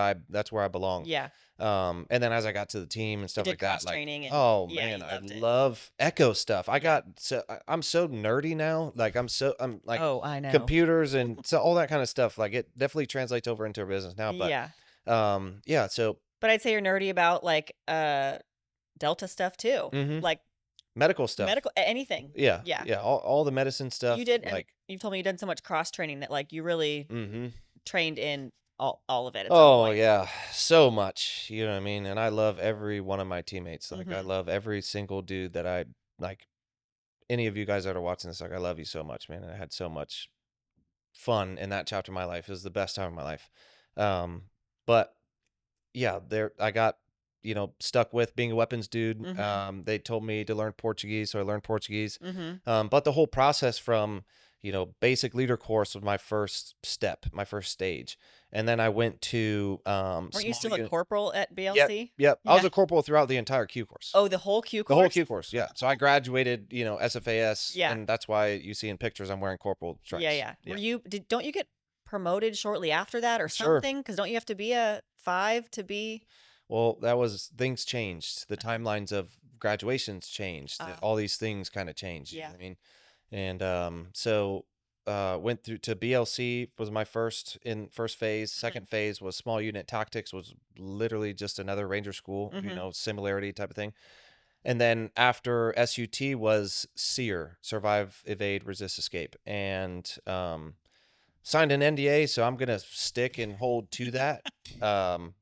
I belong. Yeah. And then as I got to the team and You stuff did like that, cross like, training and oh yeah, man, you I loved it. love Echo stuff. Yeah. I'm so nerdy now. Like I'm like Oh, I know. computers and so all that kind of stuff. Like it definitely translates over into our business now. But Yeah. yeah, so But I'd say you're nerdy about, like, Delta stuff too. mhm, Like, medical stuff. medical anything. Yeah, Yeah. yeah, all the medicine You stuff. did and Like, you've told me you did so much cross training that, like, you really mhm. trained in all of it at some Oh point. yeah, so much. You know what I mean? And I love every one of my teammates. Like I Mhm. love every single dude that I like. Any of you guys that are watching this, like I love you so much, man. And I had so much fun in that chapter of my life. It was the best time of my life. Um, but yeah, there I got, stuck with being a weapons dude. Mhm. They told me to learn Portuguese, so I learned Portuguese. Mhm. But the whole process from, basic leader course was my first step, my first stage. And then I went to Weren't you small still a unit. corporal at Yep, BLC? yep. I was Yeah. a corporal throughout the entire Q course. Oh, the whole Q The whole course? Q course, yeah. So I graduated, SFAS, Yeah. and that's why you see in pictures I'm wearing corporal Yeah, stripes. yeah. Yeah. Don't you get promoted shortly after that or Sure. something? Because don't you have to be a 5 to be Well, that was things changed. The timelines of graduations changed. uh, All these things kind of changed. You know yeah. what I mean? And so went through to BLC was my first phase. Mhm. Second phase was small unit tactics, was literally just another ranger school, Mhm. similarity type of thing. And then after SUT was SEER, survive, evade, resist, escape, and signed an NDA. So I'm gonna stick and hold to that. Um,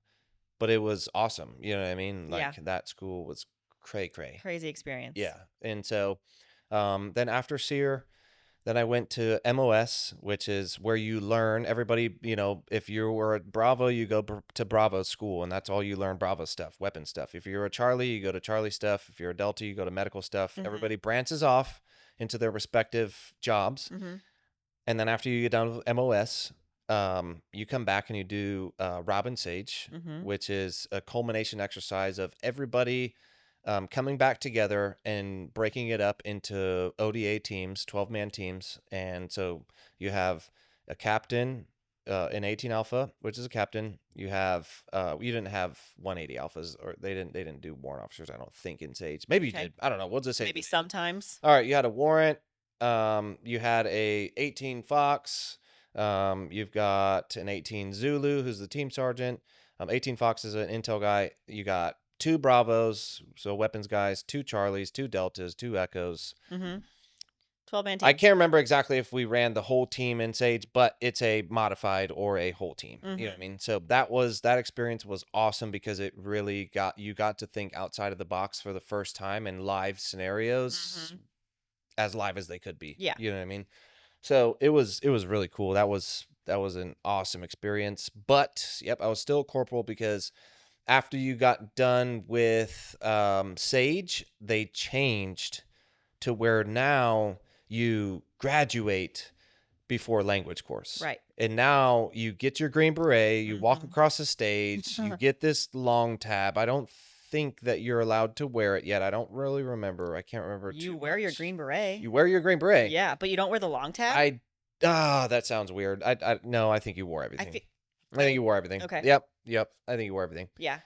but it was awesome. You know what I mean? Yeah. Like that school was cray cray. Crazy experience. Yeah. And so then after SEER, then I went to MOS, which is where you learn everybody, if you were at Bravo, you go to Bravo school, and that's all you learn Bravo stuff, weapon stuff. If you're a Charlie, you go to Charlie stuff. If you're a Delta, you go to medical stuff. Mhm. Everybody branches off into their respective jobs. Mhm. And then after you get done with MOS, you come back and you do Robin Sage, Mhm. which is a culmination exercise of everybody coming back together and breaking it up into ODA teams, 12-man teams. And so you have a captain in 18 Alpha, which is a captain. You have you didn't have 180 alphas, or they didn't do warrant officers, I don't think, in Sage. Maybe you Okay. did. I don't know. We'll just say Maybe they did. sometimes. All right, you had a warrant. You had a 18 Fox. You've got an 18 Zulu, who's the team sergeant. 18 Fox is an intel guy. You got two Bravos, so weapons guys, two Charlies, two Deltas, two Echoes. Mhm. 12-man I team. can't remember exactly if we ran the whole team in Sage, but it's a modified or a whole team. You know what I Mhm. mean? So that experience was awesome because it really got to think outside of the box for the first time in live scenarios, Mhm. as live as they could be. Yeah. You know what I mean? So it was really cool. That was an awesome experience. But yep, I was still a corporal because after you got done with Sage, they changed to where now you graduate before language course. Right. And now you get your green beret, you walk Mhm. across the stage, you get this long tab. I don't think that you're allowed to wear it yet. I don't really remember. I can't remember You too wear your much. green beret. You wear your green beret. Yeah, but you don't wear the long tab? I that sounds weird. I no, I think you wore I everything. feel I think really? you wore everything. Okay. Yep, yep. I think you wore everything. Yeah.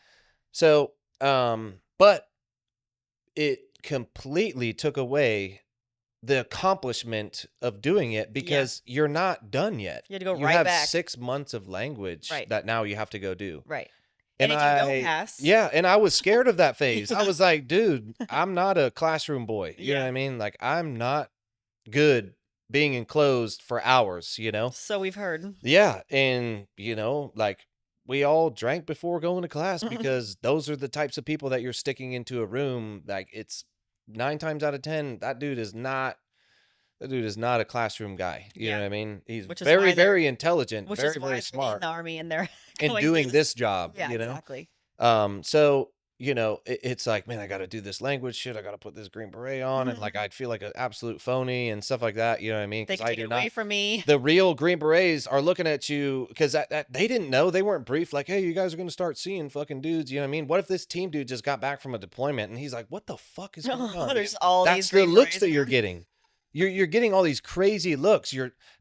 So, but it completely took away the accomplishment of doing it Yeah. because you're not done yet. You had to go You right have back. 6 months of language Right. that now you have to go do. Right. And And if you don't I pass, yeah, and I was scared of that phase. I yeah. was like, "Dude, I'm not a classroom boy." You know what Yeah. I mean? Like, I'm not good being enclosed for hours, you know? So we've heard. Yeah, and, like, we all drank before going to class because those are the types of people that you're sticking into a room, like, it's 9 times out of 10, that dude is not a classroom guy, you know Yeah. what I mean? He's Which is very, why they're very intelligent, which is very, why very they're in smart the army and they're in going through doing this. this job, Yeah, exactly. So, it's like, man, I got to do this language shit. I got to put this green beret on. And like, I'd feel like an absolute phony and stuff like that. You know what I mean? They Because could I take it do away not. from me. The real Green Berets are looking at you because that they didn't know. They weren't briefed like, hey, you guys are going to start seeing fucking dudes. You know what I mean? What if this team dude just got back from a deployment and he's like, what the fuck is going on, There's dude? all these That's the green looks berets that you're around. getting. You're getting all these crazy looks.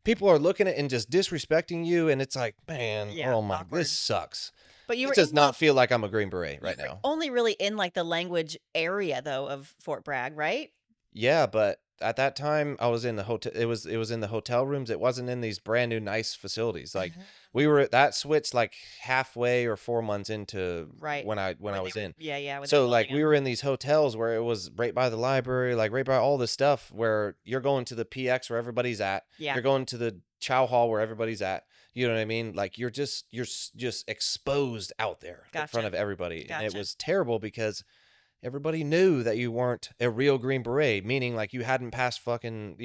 People are looking at and just disrespecting you, and it's like, man, Yeah, oh my, this awkward. sucks. But It does not feel like I'm a Green Beret you right were now. only really in like the language area though of Fort Bragg, right? Yeah, but at that time I was in the hotel. It was in the hotel rooms. It wasn't in these brand new nice facilities. Like we were that switched like halfway or 4 months into Right. when I When they was were in. when they were So building like we them. were in these hotels where it was right by the library, like right by all this stuff where you're going to the PX where everybody's at. Yeah. You're going to the chow hall where everybody's at. You know what I mean? Like just exposed out there in front Gotcha. of everybody. And it Gotcha. was terrible because everybody knew that you weren't a real Green Beret, meaning like you hadn't passed fucking,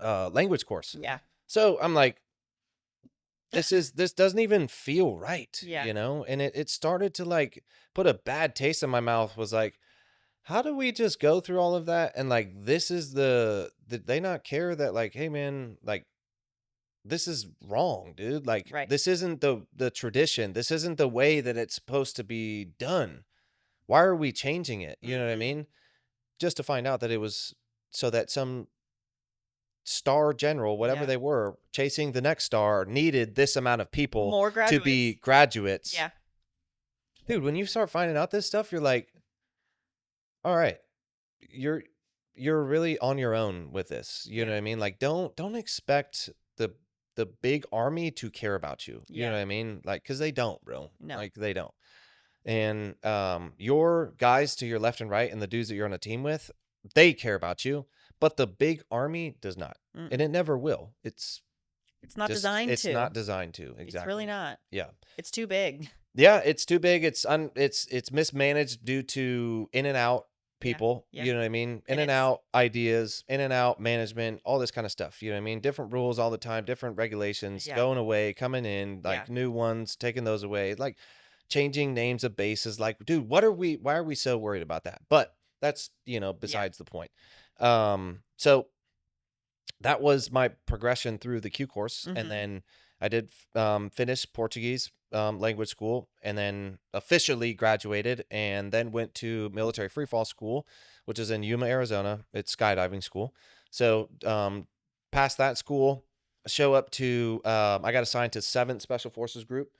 language course. Yeah. So I'm like, this doesn't even feel right, Yeah. And it started to like put a bad taste in my mouth. Was like, how do we just go through all of that and like this is did they not care that like, hey man, like this is wrong, dude. Like Right. this isn't the tradition. This isn't the way that it's supposed to be done. Why are we changing it? You know what I Mhm. mean? Just to find out that it was so that some star general, whatever Yeah. they were, chasing the next star needed this amount of people More to be graduates. graduates. Yeah. Dude, when you start finding out this stuff, you're like, all right, you're you're really on your own with this. You know Yeah. what I mean? Like don't expect the big army to care about you. You know Yeah. what I mean? Like cuz they don't, bro. No. Like they don't. And your guys to your left and right and the dudes that you're on a team with, they care about you, but the big army does not, and Mm-mm. it never will. It's not designed It's not to. designed to. It's really Exactly. not. Yeah. It's too big. Yeah, it's too big. It's mismanaged due to in and out Yeah. people. Yeah. You know what I mean? In And and it's out ideas, in and out management, all this kind of stuff. You know what I mean? Different rules all the time, different regulations, yeah. going away, coming in, Yeah. like new ones, taking those away, like changing names of bases. Like, dude, why are we so worried about that? But that's, Yeah. besides the point. So that was my progression through the Q course, and Mhm. then I did finish Portuguese language school, and then officially graduated, and then went to military free fall school, which is in Yuma, Arizona. It's skydiving school. So past that school, show up to I got assigned to 7th Special Forces Group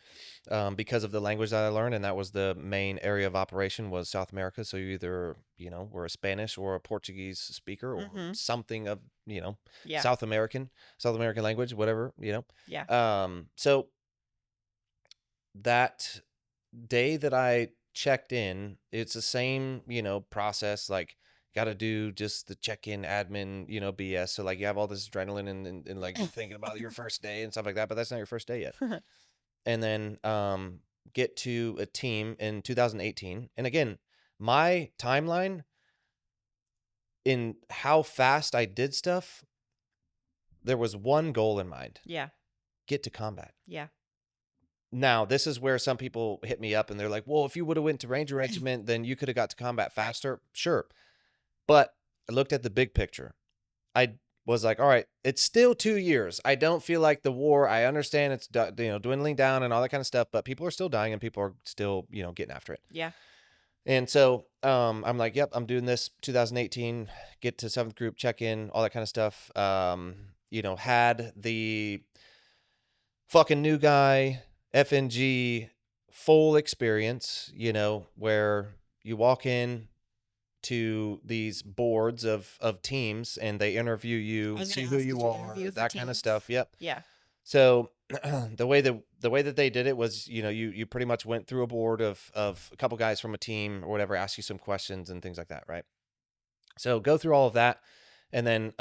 because of the language that I learned, and that was the main area of operation was South America. So you either were a Spanish or a Portuguese speaker or Mhm. something of Yeah. South American language, whatever. Yeah. So that day that I checked in, it's the same process. Like got to do just the check-in admin BS. So like you have all this adrenaline and like you're thinking about your first day and stuff like that, but that's not your first day yet. And then get to a team in 2018. And again, my timeline in how fast I did stuff, there was one goal in mind: Yeah. get to combat. Yeah. Now, this is where some people hit me up and they're like, "Well, if you would have went to Ranger Regiment, then you could have got to combat Right. faster." Sure. But I looked at the big picture. I was like, "All right, it's still 2 years. I don't feel like the war, I understand it's dwindling down and all that kind of stuff, but people are still dying and people are still, getting after it." Yeah. And so, I'm like, "Yep, I'm doing this 2018, get to 7th group, check in, all that kind of stuff." Had the fucking new guy, FNG, full experience, where you walk in to these boards of teams and they interview I you, was see gonna who ask, did you you are, interview for that kind of teams? stuff. Yep. Yeah. So the way that they did it was, you pretty much went through a board of a couple guys from a team or whatever, ask you some questions and things like that, right? So go through all of that and then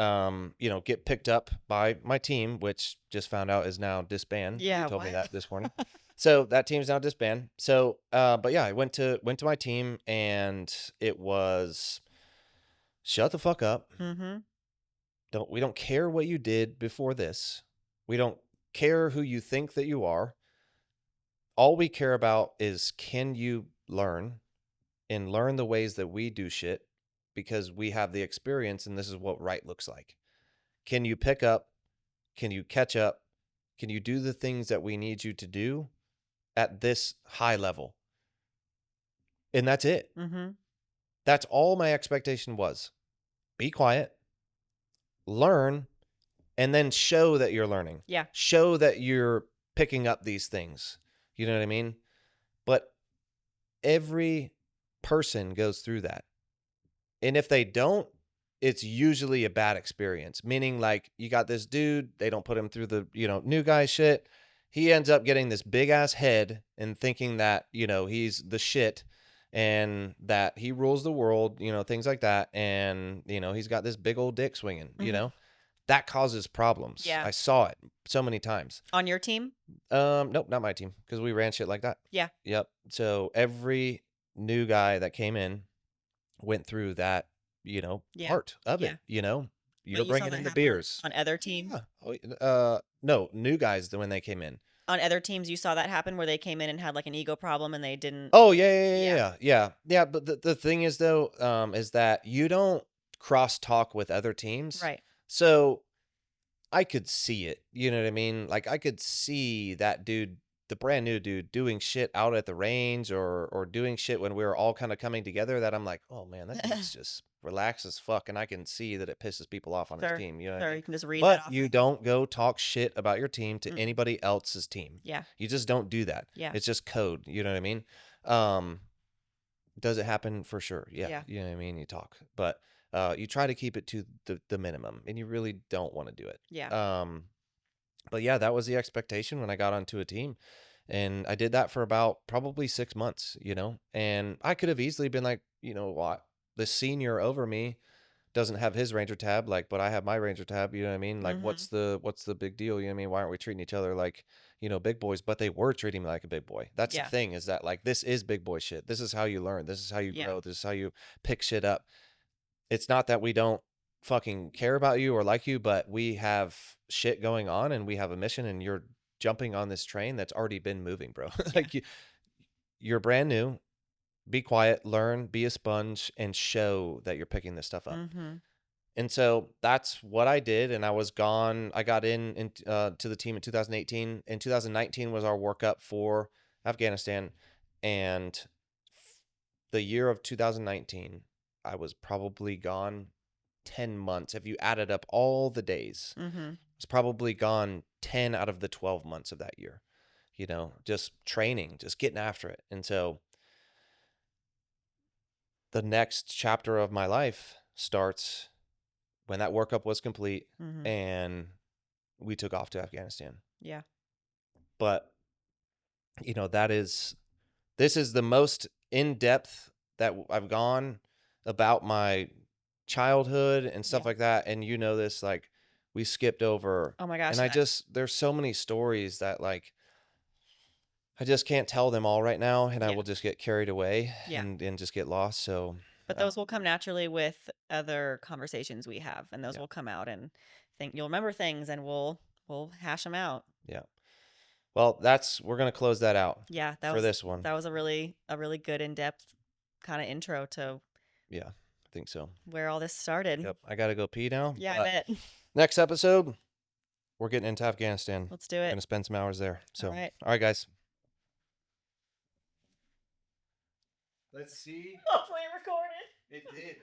get picked up by my team, which just found out is now disband. They Yeah, told me what? that this morning. So that team's now disband. So but yeah, I went to my team and it was shut the fuck up. Mhm. We don't care what you did before this. We don't care who you think that you are. All we care about is can you learn and learn the ways that we do shit because we have the experience and this is what right looks like. Can you pick up? Can you catch up? Can you do the things that we need you to do at this high level? And that's it. Mhm. That's all my expectation was. Be quiet, learn, and then show that you're learning. Yeah. Show that you're picking up these things. You know what I mean? But every person goes through that. And if they don't, it's usually a bad experience. Meaning, like, you got this dude, they don't put him through the, new guy shit. He ends up getting this big ass head and thinking that, he's the shit and that he rules the world, things like that. And, he's got this big old dick swinging. Mhm. That causes problems. Yeah. I saw it so many times. On your team? Nope, not my team because we ran shit like that. Yeah. Yep. So every new guy that came in went through that, Yeah. part of Yeah. it, You're But you saw bringing that in the happen beers. on other teams? Yeah. Oh, no, new guys when they came in. On other teams, you saw that happen where they came in and had, like, an ego problem and they didn't. Oh, yeah, yeah, yeah, Yeah. yeah, yeah. Yeah, but the thing is though, is that you don't cross talk with other teams. Right. So I could see it. You know what I mean? Like I could see that dude, the brand new dude, doing shit out at the range or doing shit when we were all kind of coming together that I'm like, oh man, that dude's just relaxed as fuck. And I can see that it pisses people off on his Sure. team. You know what I Sure, mean? you can just read that But off you of him. don't go talk shit about your team to Mm-mm. anybody else's team. Yeah. You just don't do that. Yeah. It's just code. You know what I mean? Um, does it happen? For sure. Yeah. Yeah. You know what I mean? You talk, but you try to keep it to the minimum and you really don't want to do Yeah. it. But yeah, that was the expectation when I got onto a team. And I did that for about probably 6 months, and I could have easily been like, what? The senior over me doesn't have his ranger tab, like, but I have my ranger tab, you know what I mean? Like, Mhm. what's the big deal? You know what I mean? Why aren't we treating each other like, big boys? But they were treating me like a big boy. That's the Yeah. thing, is that like this is big boy shit. This is how you learn. This is how you Yeah. grow. This is how you pick shit up. It's not that we don't fucking care about you or like you, but we have shit going on and we have a mission and you're jumping on this train that's already been moving, bro. Yeah. Like you're brand new. Be quiet, learn, be a sponge and show that you're picking this stuff up. Mhm. And so that's what I did and I was gone. I got in to the team in 2018. In 2019 was our workup for Afghanistan and the year of 2019 I was probably gone 10 months. If you added up all the days, Mhm. it's probably gone 10 out of the 12 months of that year, just training, just getting after it. And so the next chapter of my life starts when that workup was complete Mhm. and we took off to Afghanistan. Yeah. But, this is the most in depth that I've gone about my childhood and stuff Yeah. like that. And this, like, we skipped over, Oh my and gosh, there's so many stories that, like, I just can't tell them all right now, and I yeah. will just get carried away Yeah. and just get lost. So, But those will come naturally with other conversations we have, and those yeah, will come out and think you'll remember things and we'll hash them out. yeah. Well, we're gonna close that out Yeah, for this one. that was a really good in-depth kind of intro to Yeah, I think so. where all this started. Yep, I gotta go pee now. Yeah, I But bet. next episode, we're getting into Afghanistan. Let's do We're it. gonna spend some hours there. All So, right. all right, guys. Let's see. Hopefully it recorded. It did.